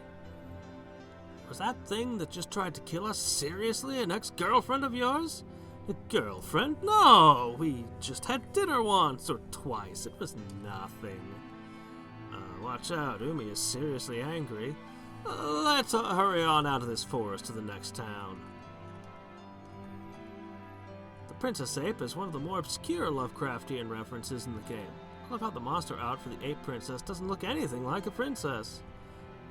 Was that thing that just tried to kill us seriously an ex-girlfriend of yours? A girlfriend? No! We just had dinner once or twice. It was nothing. Watch out. Umi is seriously angry. Let's hurry on out of this forest to the next town. The Princess Ape is one of the more obscure Lovecraftian references in the game. I love how the monster out for the Ape Princess doesn't look anything like a princess.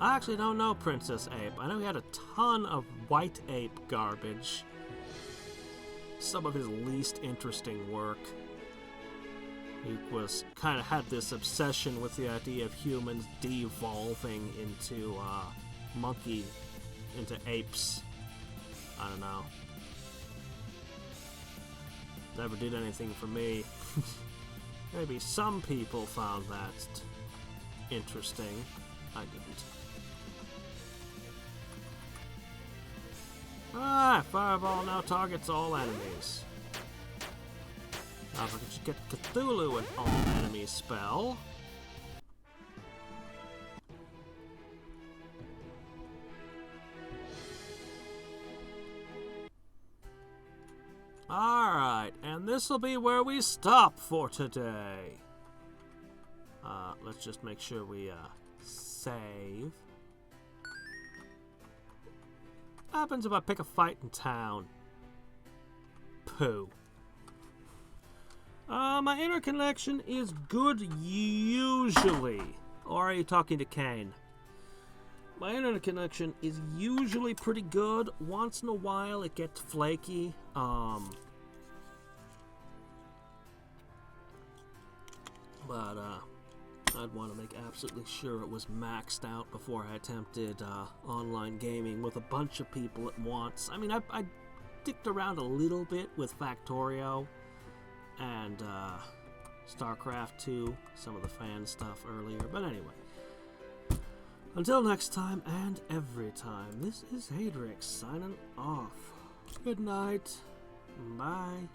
I actually don't know Princess Ape. I know he had a ton of white ape garbage. Some of his least interesting work. He kind of had this obsession with the idea of humans devolving into into apes. I don't know. Never did anything for me. Maybe some people found that interesting. I didn't. Fireball now targets all enemies. Now if I can just get Cthulhu an all enemies spell. Alright, and this will be where we stop for today. Let's just make sure we save. What happens if I pick a fight in town? Pooh. My inner connection is good usually. Or are you talking to Kane? My internet connection is usually pretty good. Once in a while it gets flaky. But I'd want to make absolutely sure it was maxed out before I attempted online gaming with a bunch of people at once. I mean, I dicked around a little bit with Factorio and StarCraft 2, some of the fan stuff earlier, but anyway. Until next time, and every time, this is Hadriex signing off. Good night. Bye.